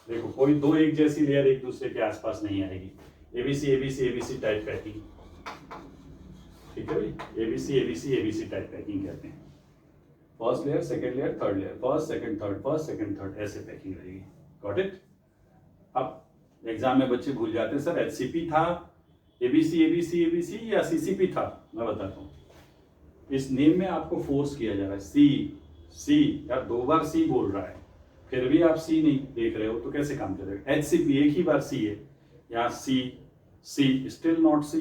देखो कोई दो एक जैसी लेयर एक दूसरे के आसपास नहीं आएगी, ABC ABC ABC type packing, ठीक है भाई, ABC ABC ABC type packing कहते हैं। First layer, second layer, third layer, first second third, first second third, ऐसे पैकिंग रहेगी, गॉट इट। अब एग्जाम में बच्चे भूल जाते हैं सर एचसीपी था, एबीसी एबीसी एबीसी या सीसीपी था, मैं बताता हूँ। इस नेम में आपको फोर्स किया जा रहा है, सी सी, यार 2 बार सी बोल रहा है, फिर भी आप सी नहीं देख रहे हो तो कैसे काम चलेगा। एचसीपी एक ही बार सी है, या सी सी स्टिल नॉट सी,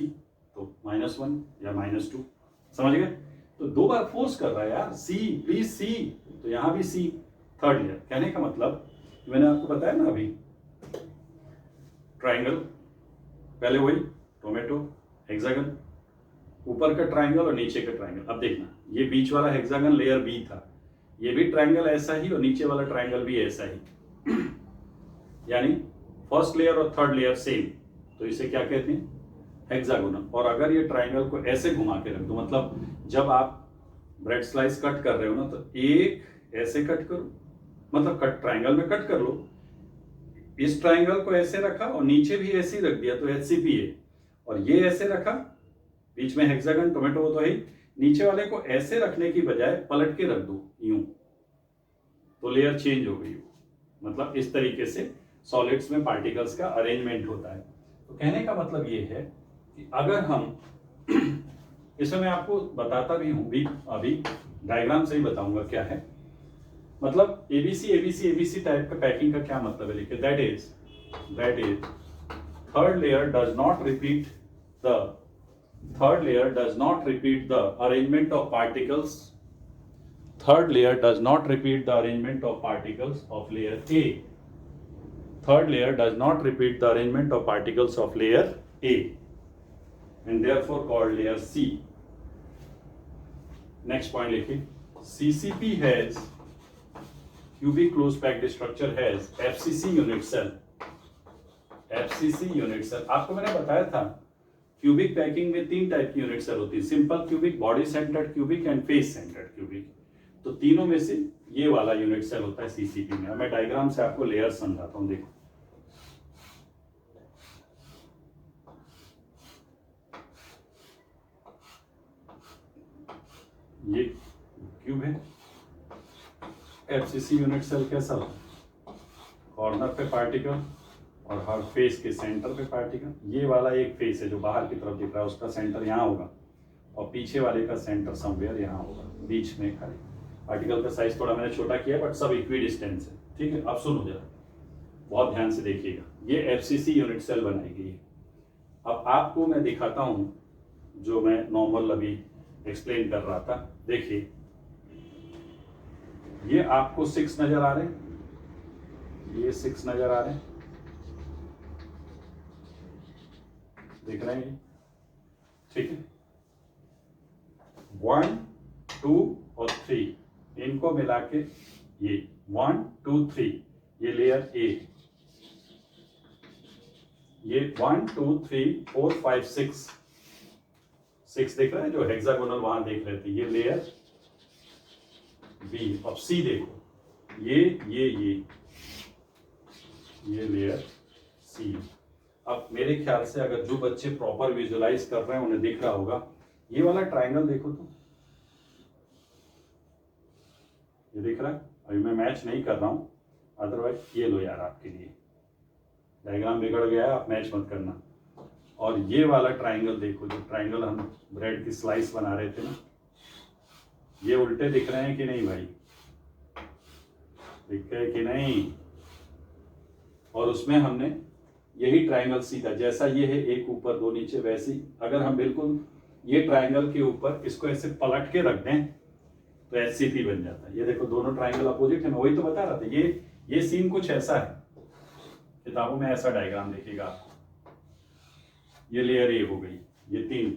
तो -1 या -2, समझ गए। तो 2 बार फोर्स कर रहा है यार, सी प्लीज सी, तो यहां भी सी। थर्ड लेयर कहने का मतलब मैंने आपको बताया ना अभी, ट्राइंगल, पहले वही टोमेटो, हेक्सागन, ऊपर का ट्राइंगल और नीचे का ट्राइंगल। अब देखना ये बीच वाला हेक्सागन लेयर बी था, ये भी ट्राइंगल ऐसा ही और नीचे वाला ट्राइंगल भी ऐसा ही यानी फर्स्ट लेयर और थर्ड लेयर सेम, तो इसे क्या कहते हैं हेक्सागोनल। और अगर ये ट्राइंगल को ऐसे घुमा के रख दो, मतलब जब आप ब्रेड स्लाइस कट कर रहे हो ना, तो एक ऐसे कट करो, मतलब कट ट्राइंगल में कट कर लो, इस ट्राइंगल को ऐसे रखा और नीचे भी ऐसे ही रख दिया तो एचसीपी है, और ये ऐसे रखा, बीच में हेक्सागन टोमेटो तो है, नीचे वाले को ऐसे रखने की बजाय पलट के रख दो यूं, तो लेयर चेंज हो गई हो। मतलब इस तरीके से सॉलिड्स में पार्टिकल्स का अरेंजमेंट होता है। तो कहने का मतलब ये है कि अगर हम इसमें मैं आपको बताता भी हूं, भी अभी डायग्राम से ही बताऊंगा क्या है। मतलब एबीसी एबीसी एबीसी टाइप का पैकिंग का क्या मतलब है, लिखिए that is third layer does not repeat the arrangement of particles. Third layer does not repeat the arrangement of particles of layer A. Third layer does not repeat the arrangement of particles of layer A, and therefore called layer C. Next point लिखिए, CCP has cubic close packed structure has FCC unit cell. FCC unit cell आपको मैंने बताया था cubic packing में 3 type की unit cell होती है, simple cubic, body centred cubic and face centred cubic. तो तीनों में से ये वाला यूनिट सेल होता है सीसीपी में। मैं डायग्राम से आपको लेयर समझाता हूं, देखो ये क्यूब है, एफसीसी यूनिट सेल कैसा होता है, कॉर्नर पे पार्टिकल और हर फेस के सेंटर पे पार्टिकल। ये वाला एक फेस है जो बाहर की तरफ दिख रहा है, उसका सेंटर यहाँ होगा और पीछे वाले का सेंटर समवेयर यहाँ होगा, बीच में खाली। पार्टिकल का साइज थोड़ा मैंने छोटा किया बट सब इक्वी डिस्टेंस है, ठीक है। अब सुनो जरा, बहुत ध्यान से देखिएगा, ये एफसीसी यूनिट सेल बनाई गई है। अब आपको मैं दिखाता हूं जो मैं नॉर्मल अभी एक्सप्लेन कर रहा था। देखिए ये आपको 6 नजर आ रहे हैं, ये 6 नजर आ रहे हैं, देख रहे हैं, ठीक है। 1 2 और 3 इनको मिला के ये 1 2 3 ये लेयर ए, ये 1 2 3 4 5 6 देख रहे हैं, जो हेक्सागोनल वहां देख रहे थे, ये लेयर बी। अब सी देखो, ये लेयर सी। अब मेरे ख्याल से अगर जो बच्चे प्रॉपर विजुअलाइज कर रहे हैं उन्हें दिख रहा होगा, ये वाला ट्राइंगल देखो तो, ये दिख रहा है। अभी मैं मैच नहीं कर रहा हूं, अदरवाइज ये लो यार, आपके लिए डायग्राम बिगड़ गया है, आप मैच मत करना। और ये वाला ट्राइंगल देखो, जो ट्राइंगल हम ब्रेड की स्लाइस बना रहे थे ना, ये उल्टे दिख रहे हैं कि नहीं भाई, दिख रहे कि नहीं। और उसमें हमने यही ट्राइंगल सीखा, जैसा ये है एक ऊपर 2 नीचे, वैसी अगर हम बिल्कुल ये ट्राइंगल के ऊपर इसको ऐसे पलट के रख दें तो एचसीपी बन जाता है। ये देखो दोनों ट्राइंगल अपोजिट है, मैं वही तो बता रहा था। ये सीन कुछ ऐसा है, किताबों में ऐसा डायग्राम देखिएगा आपको। ये लेयर ए हो गई, ये 3,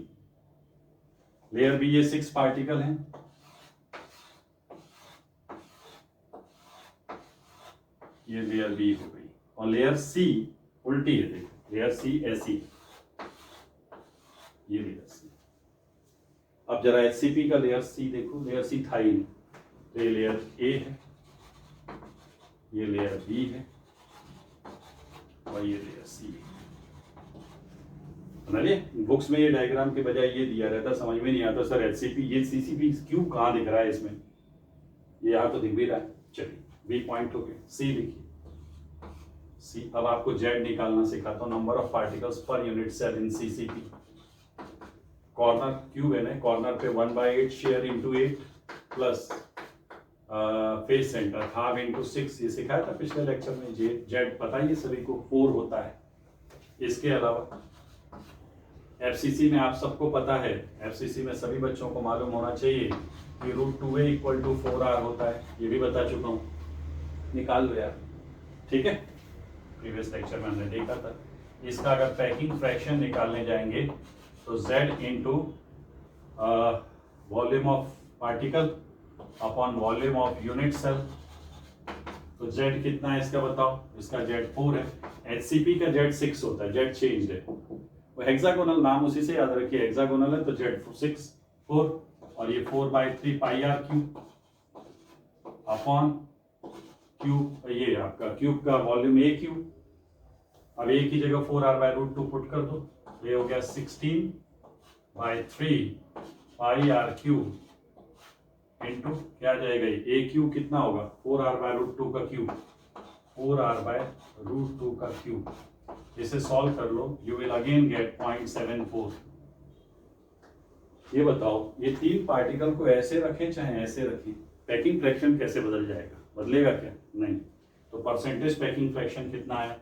लेयर बी ये 6 पार्टिकल हैं, ये लेयर बी हो गई। और लेयर सी उल्टी है, देखो लेयर सी ऐसी, ये लेयर सी। अब जरा एचसीपी का लेयर सी देखो, लेयर सी था ही नहीं, तो ये लेयर ए है, ये लेयर बी है और ये लेयर सी है। समझिए, बुक्स में ये डायग्राम के बजाय ये दिया रहता, समझ में नहीं आता सर एचसीपी, ये सीसीपी क्यूब कहाँ दिख रहा है इसमें, ये यहाँ तो दिख भी रहा है। चलिए बी पॉइंट हो गया, सी लिखिए सी। अब आपको जेड निकालना सिखाता हूँ, number of particles per unit cell in CCP. Corner cube है ना, कॉर्नर पे 1/8 share into 8 plus face centre half into 6, ये सिखाया था पिछले लेक्चर में। जेड पता ही सभी को 4 होता है। इसके अलावा एफसीसी में आप सबको पता है, एफसीसी में सभी बच्चों को मालूम होना चाहिए कि √2a = 4r होता है, ये भी बता चुका हूँ, निकाल लो यार, ठीक है। प्रीवियस लेक्चर में हमने देखा था। इसका अगर पैकिंग फ्रैक्शन निकालने जाएंगे तो z into volume of particle upon volume of unit cell, तो z कितना है इसका बताओ, इसका z 4 है। एचसीपी का z 6 होता है, z चेंज है, वो हेक्सागोनल नाम उसी से याद रखिए, हेक्सागोनल है तो z 6 4, और ये 4/3 πr³ अपॉन क्यूब, ये आपका क्यूब का वॉल्यूम a³। अब a की जगह 4r/√2 पुट कर दो, ये हो गया 16/3 पाई आर क्यूब इंटू क्या आ जाएगा, ए क्यूब कितना होगा 4r/√2 का क्यूब, 4r/√2 का क्यूब। इसे सॉल्व कर लो, यू विल अगेन गेट 0.74। ये बताओ ये तीन पार्टिकल को ऐसे रखें चाहे ऐसे रखें, पैकिंग फ्रैक्शन कैसे बदल जाएगा, बदलेगा क्या, नहीं। तो परसेंटेज पैकिंग फ्रैक्शन कितना है,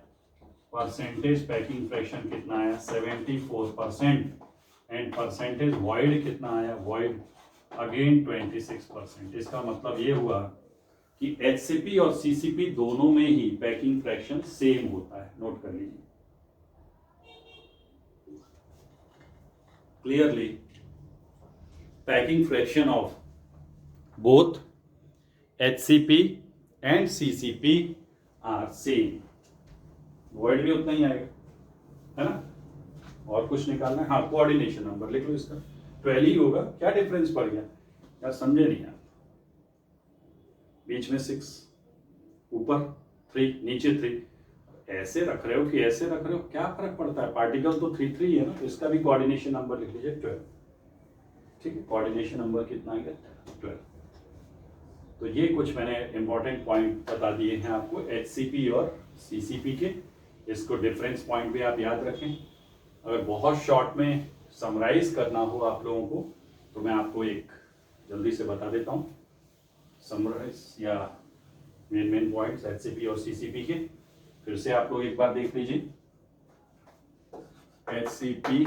परसेंटेज पैकिंग फ्रैक्शन कितना आया 74% एंड परसेंटेज वॉइड कितना आया, वॉइड अगेन 26%। इसका मतलब ये हुआ कि HCP और CCP दोनों में ही पैकिंग फ्रैक्शन सेम होता है, नोट कर लीजिए clearly. Packing fraction of both HCP and CCP are same, void भी उतना ही आएगा, है ना। और कुछ निकालना है, हाँ कोऑर्डिनेशन नंबर लिख लो, इसका 12 ही होगा, क्या डिफरेंस पड़ गया यार, समझे नहीं यार। बीच में 6, ऊपर 3, नीचे 3, ऐसे रख रहे हो कि ऐसे रख रहे हो, क्या फर्क पड़ता है, पार्टिकल तो 3 3 है ना, तो इसका भी कोऑर्डिनेशन नंबर लिख लीजिए 12। ठीक है, कोऑर्डिनेशन नंबर कितना है 12। तो ये कुछ मैंने इंपॉर्टेंट पॉइंट बता दिए हैं आपको HCP और CCP के, इसको डिफरेंस पॉइंट भी आप याद रखें। अगर बहुत शॉर्ट में समराइज करना हो आप लोगों को तो मैं आपको एक जल्दी से बता देता हूँ समराइज या मेन पॉइंट्स HCP और CCP के। फिर से आप लोग एक बार देख लीजिए, HCP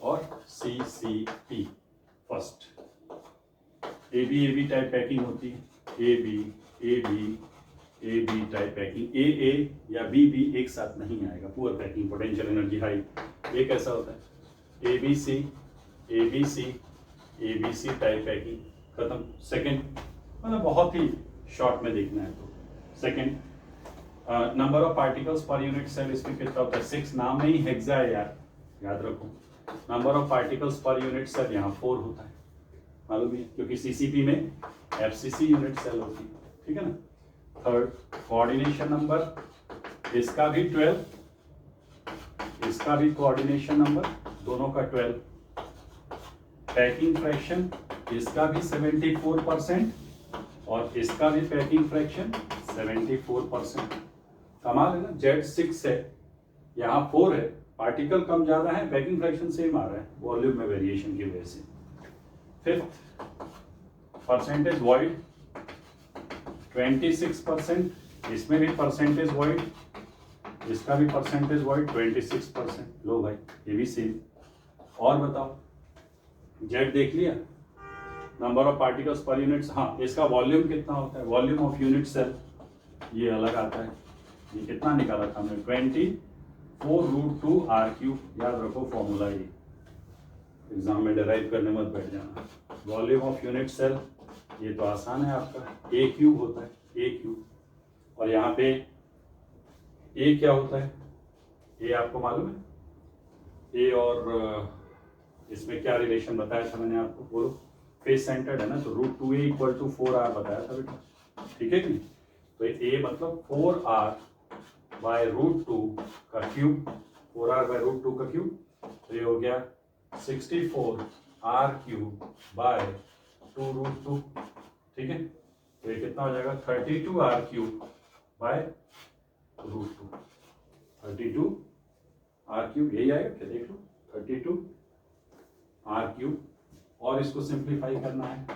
और CCP first AB type packing होती है, AB टाइप पैकिंग, AA या BB एक साथ नहीं आएगा, poor packing, potential energy high. ये कैसा होता है ABC टाइप पैकिंग, खत्म। सेकंड मतलब बहुत ही शॉर्ट में देखना है तो second number of particles per unit cell, इसमें कितना होता है 6, नाम में ही हेक्सा है यार, याद रखो। Number of particles per unit cell यहाँ 4 होता है, मालूम है, क्योंकि CCP में FCC यूनिट सेल होती है, ठीक है ना। थर्ड कोऑर्डिनेशन नंबर, इसका भी 12, इसका भी कोऑर्डिनेशन नंबर, दोनों का 12। पैकिंग फ्रैक्शन, इसका भी 74% और इसका भी पैकिंग फ्रैक्शन 74%। कमाल है ना, Z6 है, यहाँ 4 है, पार्टिकल कम ज्यादा है, पैकिंग फ्रैक्शन सेम आ रहा है वॉल्यूम में वेरिएशन की वजह से। फिफ्थ परसेंटेज वॉइड 26%, इसमें भी परसेंटेज वॉइड, इसका भी परसेंटेज वॉइड 26%। लो भाई ये भी सेम। और बताओ जेड देख लिया, नंबर ऑफ पार्टिकल्स पर यूनिट्स, हाँ इसका वॉल्यूम कितना होता है, वॉल्यूम ऑफ यूनिट सेल ये अलग आता है, ये कितना निकाला था हमने 24√2 r³, याद रखो फॉर्मूला, ये एग्जाम में डिराइव करने मत बैठ जाना। वॉल्यूम ऑफ यूनिट सेल ये तो आसान है आपका, A³ होता है, A³, और यहाँ पे A क्या होता है, A आपको मालूम है, A और इसमें क्या रिलेशन बताया था मैंने आपको, बोलो, फेस सेंटर्ड है ना, तो √2A = 4r बताया था बेटा, ठीक है कि नहीं। तो A मतलब 4r/√2 का क्यूब, 4r/√2 का क्यूब, तो ये हो गया 64r³/2√2, ठीक है। तो ये कितना हो जाएगा 32r³/√2, 32r³, यही आएगा क्या, देख लो 32r³, और इसको सिंप्लीफाई करना है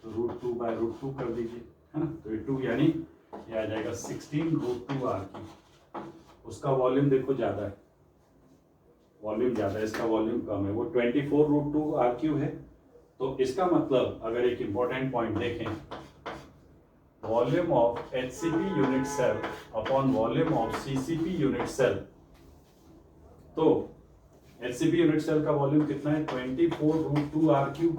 तो √2/√2 कर दीजिए, है ना। तो ये 2 यानी ये आ जाएगा 16√2r³। उसका वॉल्यूम देखो ज्यादा है, वॉल्यूम ज्यादा है, इसका वॉल्यूम कम है, वो 24√2r³ है। तो इसका मतलब अगर एक इंपॉर्टेंट पॉइंट देखें, volume of HCP unit cell upon volume of CCP unit cell, तो HCP यूनिट सेल का वॉल्यूम कितना है 24√2r³,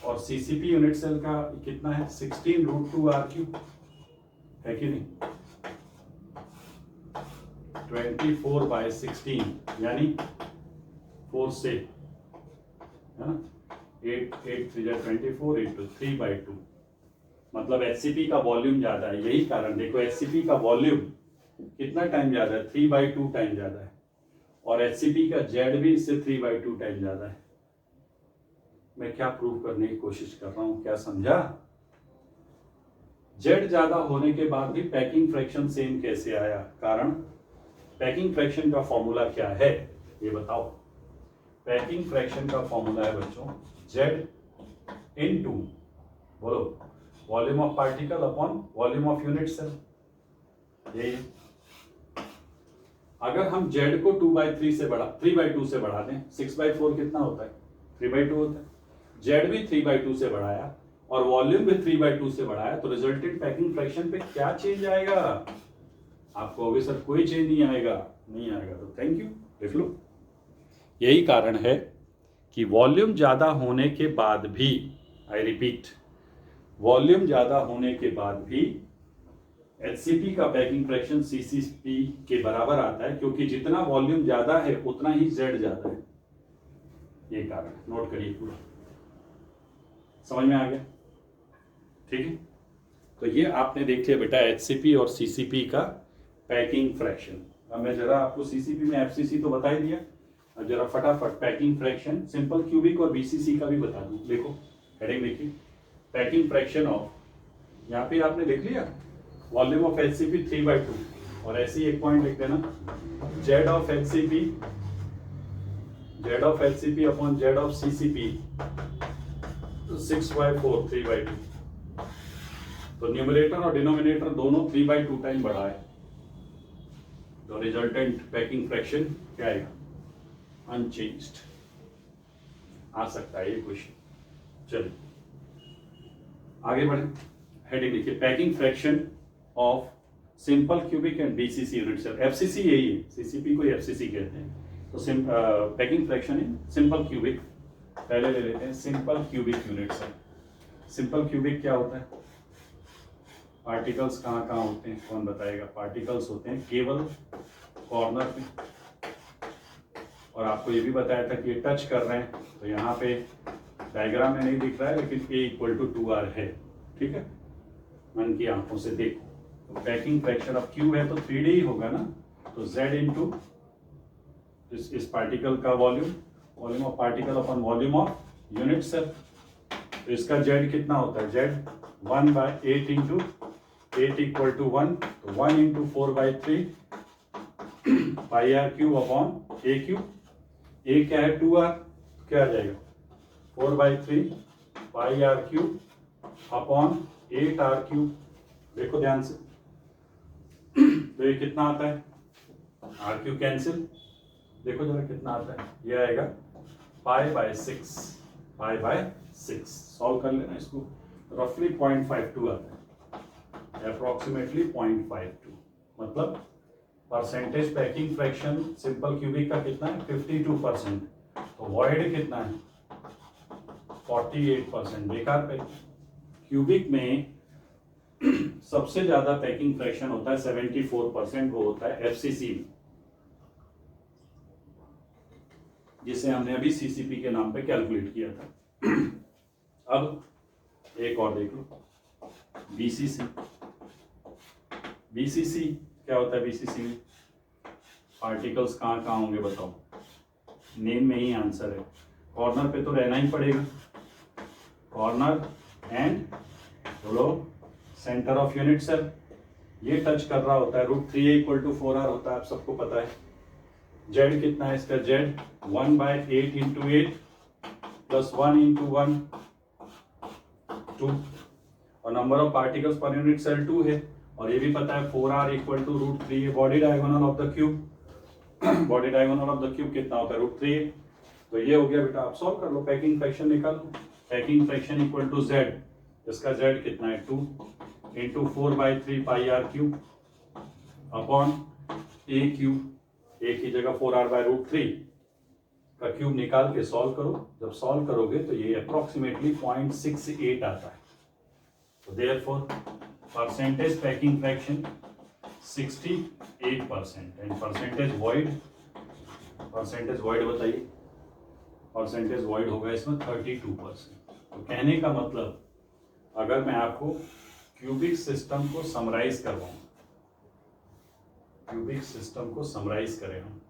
और CCP यूनिट सेल का कितना है 16√2r³, है कि नहीं। 24/16 यानी 4 से, है ना, 8 3 24 × 3/2, मतलब HCP का वॉल्यूम ज्यादा है। यही कारण देखो HCP का वॉल्यूम कितना टाइम ज्यादा है, 3/2 टाइम ज्यादा है, और HCP का जेड भी इससे 3/2 टाइम ज्यादा है। मैं क्या प्रूव करने की कोशिश कर रहा हूं, क्या समझा? जेड ज्यादा होने के बाद भी पैकिंग फ्रैक्शन सेम कैसे आया? कारण पैकिंग फ्रैक्शन का फॉर्मूला क्या है ये बताओ। पैकिंग फ्रैक्शन का फॉर्मूला है बच्चों जेड इनटू, बोलो, volume of particle upon volume of unit cell. ये अगर हम जेड को 2/3 से बढ़ा 3/2 से बढ़ा दें, 6/4 कितना होता है? 3/2 होता है। जेड भी 3/2 से बढ़ाया और वॉल्यूम भी 3/2 से बढ़ाया, तो रिजल्टेंट पैकिंग फ्रैक्शन पे क्या चेंज आएगा? आपको होगे सर कोई चेंज नहीं आएगा। नहीं आएगा तो थैंक यू, देख लो। यही कारण है कि वॉल्यूम ज्यादा होने के बाद भी, आई रिपीट, वॉल्यूम ज्यादा होने के बाद भी HCP का पैकिंग फ्रैक्शन CCP के बराबर आता है, क्योंकि जितना वॉल्यूम ज्यादा है उतना ही Z ज्यादा है। ये कारण, नोट करिए पूरा, समझ में आ गया? ठीक है, तो ये आपने देख लिया बेटा HCP और CCP का पैकिंग फ्रैक्शन। अब मैं जरा आपको CCP में FCC तो बता ही दिया, अब जरा फटाफट पैकिंग फ्रैक्शन सिंपल क्यूबिक और BCC का भी बता दूं। देखो हेडिंग देखिए, पैकिंग फ्रैक्शन ऑफ, यहाँ पे आपने लिख लिया वॉल्यूम ऑफ HCP 3/2, और ऐसे ही एक पॉइंट लिख देना Z of HCP upon Z of CCP 6/4 3/2। तो न्यूमरेटर और डिनोमिनेटर दोनों 3/2 टाइम बढ़ा है, तो रिजल्टेंट पैकिंग फ्रैक्शन क्या आएगा? अनचेंज्ड। आ सकता है ये क्वेश्चन। चलिए आगे बढ़े, हेडिंग लिखिए packing fraction of simple cubic and BCC unit cell. FCC यही है, CCP को ही FCC कहते हैं। तो packing fraction in simple cubic, पहले ले लेते हैं simple cubic unit cell. Simple cubic क्या होता है? पार्टिकल्स कहाँ कहाँ होते हैं, कौन बताएगा? पार्टिकल्स होते हैं केवल कॉर्नर पे, और आपको ये भी बताया था कि ये टच कर रहे हैं, तो यहाँ पे डायग्राम में नहीं दिख रहा है लेकिन A = 2R है। ठीक है, मन की आंखों से देखो। तो पैकिंग फ्रैक्शन ऑफ क्यूब है तो 3D ही होगा ना, तो Z इंटू इस पार्टिकल का volume of particle upon volume of unit cell. तो इसका Z कितना होता है? Z 1/8 इंटू 8 = 1, तो 1 into 4/3 πr³ upon A³। A क्या है? 2R, क्या आ जाएगा? 4/3 πr³ अपॉन 8r³। देखो ध्यान से, तो ये कितना आता है? r³ कैंसिल, देखो जरा कितना आता है, ये आएगा π/6, π/6। सॉल्व कर लेना इसको, रफली 0.52 आता है, अप्रोक्सीमेटली 0.52। मतलब percentage packing fraction simple cubic का कितना है? 52%। तो वॉइड कितना है? 48%। बेकार पे क्यूबिक में सबसे ज्यादा पैकिंग फ्रैक्शन होता है 74%, वो होता है FCC में, जिसे हमने अभी CCP के नाम पे कैलकुलेट किया था। अब एक और देख लो, BCC। BCC क्या होता है? BCC में पार्टिकल्स कहाँ कहाँ होंगे बताओ? नेम में ही आंसर है, कॉर्नर पे तो रहना ही पड़ेगा, कॉर्नर एंड बोलो सेंटर ऑफ यूनिट सेल। ये टच कर रहा होता है, √3a = 4R होता है, आप सबको पता है। Z कितना है इसका? Z 1/8 इंटू 8 प्लस 1 इंटू 1 2, और number of particles per unit cell 2 है, और ये भी पता है 4R = √3a। Body diagonal of the cube, body diagonal of the cube कितना होता है? √3a। तो ये हो गया बेटा, आप सॉल्व कर लो, पैकिंग फ्रैक्शन निकाल लो। पैकिंग फ्रैक्शन = Z, इसका Z कितना है? 2 into 4/3 πr³ upon A³, A की जगह 4R/√3 का क्यूब निकाल के सॉल्व करो। जब सॉल्व करोगे तो ये अप्रोक्सीमेटली 0.68 आता है। तो therefore percentage packing fraction 68% and percentage void बताइए। परसेंटेज वॉइड होगा इसमें 32%। तो कहने का मतलब, अगर मैं आपको क्यूबिक सिस्टम को समराइज करवाऊं, क्यूबिक सिस्टम को समराइज करें हम,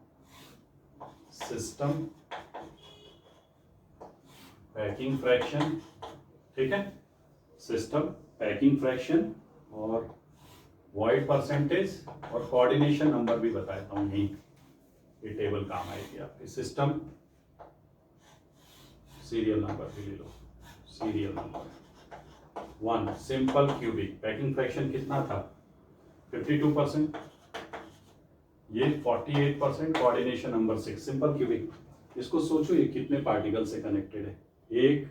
सिस्टम पैकिंग फ्रैक्शन, ठीक है, सिस्टम, पैकिंग फ्रैक्शन और वॉइड परसेंटेज और कोऑर्डिनेशन नंबर भी बताता हूँ यहीं, ये टेबल काम आएगी आपके। सिस्टम सीरियल नंबर भी ले लो, serial number 1 simple cubic, packing fraction कितना था 52%, ये 48%, कोऑर्डिनेशन नंबर 6 सिंपल क्यूबिक। इसको सोचो ये कितने पार्टिकल से कनेक्टेड है, 1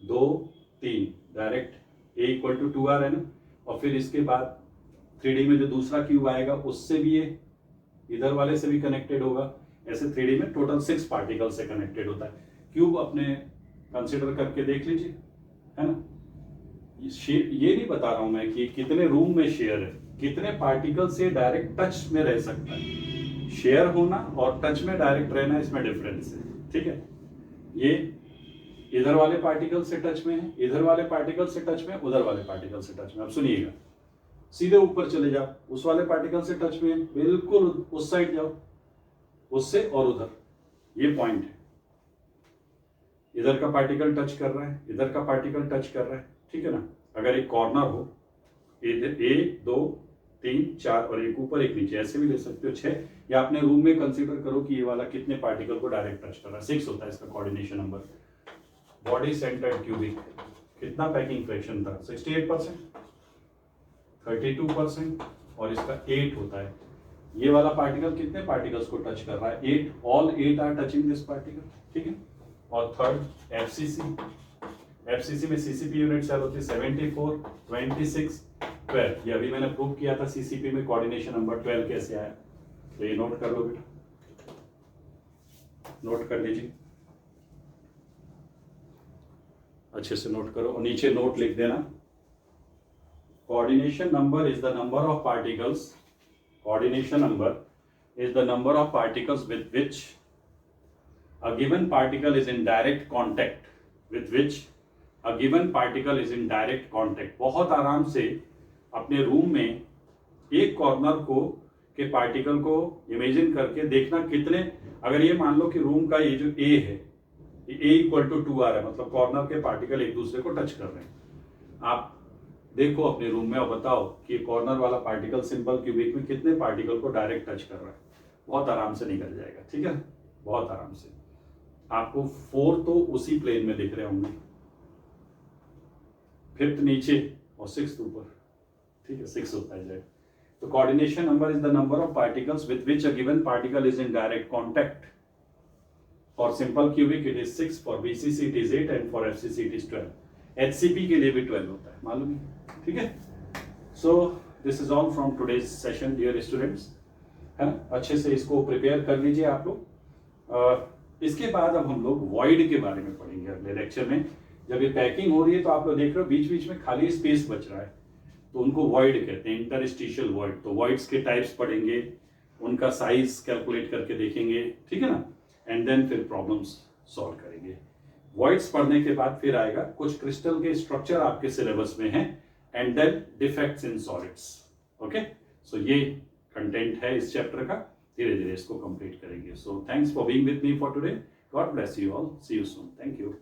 2 3, direct A equal to 2R है ना, और फिर इसके बाद 3D में जो दूसरा क्यूब आएगा उससे भी ये इधर वाले से भी कनेक्टेड होगा, ऐसे 3D में टोटल 6 पार्टिकल से कनेक्टेड होता है। क्यूब अपने कंसिडर करके देख लीजिए, है ना। ये नहीं बता रहा हूं मैं कि कितने रूम में शेयर है, कितने पार्टिकल से डायरेक्ट टच में रह सकता है। शेयर होना और टच में डायरेक्ट रहना, इसमें डिफरेंस है, ठीक है। ये इधर वाले पार्टिकल से टच में है, इधर वाले पार्टिकल से टच में, उधर वाले पार्टिकल से टच में। अब सुनिएगा, सीधे ऊपर चले जाओ, उस वाले पार्टिकल से टच में, बिल्कुल उस साइड जाओ, उससे और उधर, ये पॉइंट है। इधर का पार्टिकल टच कर रहा है, इधर का पार्टिकल टच कर रहा है, ठीक है ना। अगर एक कॉर्नर हो, इधर 1 2 3 4 और एक ऊपर एक नीचे, ऐसे भी ले सकते हो 6, या अपने रूम में कंसीडर करो कि ये वाला कितने पार्टिकल को डायरेक्ट टच कर रहा है, 6 होता है इसका coordination number. Body centred cubic कितना पैकिंग फ्रैक्शन था 68%, 32% और इसका 8 होता है। ये वाला पार्टिकल कितने पार्टिकल्स को टच कर रहा है, 8, all 8 are touching this particle, ठीक है। और थर्ड एफसीसी में सीसीपी यूनिट सेल होती है 74, 26, 12। ये अभी मैंने प्रूव किया था सीसीपी में कोऑर्डिनेशन नंबर 12 कैसे आया, तो ये नोट कर लो बेटा, नोट कर लीजिए, अच्छे से नोट करो और नीचे नोट लिख देना। Coordination number is the number of particles, coordination number is the number of particles with which a given particle is in direct contact, with which a given particle is in direct contact। बहुत आराम से अपने room में एक corner को के particle को imagine करके देखना कितने, अगर ये मान लो कि रूम का ये जो A है, ये A इक्वल टू 2R है, मतलब कॉर्नर के पार्टिकल एक दूसरे को टच कर रहे हैं। आप देखो अपने रूम में और बताओ कि कॉर्नर वाला पार्टिकल सिंपल क्यूबिक में कितने पार्टिकल को डायरेक्ट टच कर रहा है। बहुत आराम से निकल जाएगा, ठीक है, बहुत आराम से। आपको 4 तो उसी प्लेन में दिख रहे होंगे, 5th नीचे और 6th ऊपर, ठीक है, 6 होता है जाए। तो coordination number is the number of particles with which a given particle is in direct contact. For simple cubic it is 6, for BCC it is 8 and for FCC it is 12। HCP के लिए भी 12 होता है, मालूम है, ठीक है। So this is all from today's session dear students, है ना। अच्छे से इसको प्रिपेयर कर लीजिए आप लोग। इसके बाद अब हम लोग वॉइड के बारे में पढ़ेंगे अगले लेक्चर में। जब ये पैकिंग हो रही है तो आप लोग देख रहे हो बीच बीच में खाली स्पेस बच रहा है, तो उनको वॉइड कहते हैं, इंटरस्टिशियल वॉइड। तो वॉइड्स के टाइप्स पढ़ेंगे, उनका साइज कैलकुलेट करके देखेंगे, ठीक है ना, एंड देन फिर प्रॉब्लम्स सॉल्व करेंगे। वॉइड्स पढ़ने के बाद फिर आएगा कुछ क्रिस्टल के स्ट्रक्चर आपके सिलेबस में है, and then defects in solids. Okay, so ये कंटेंट है इस चैप्टर का, धीरे धीरे इसको कंप्लीट करेंगे। So thanks for being with me for today, God bless you all, see you soon, thank you.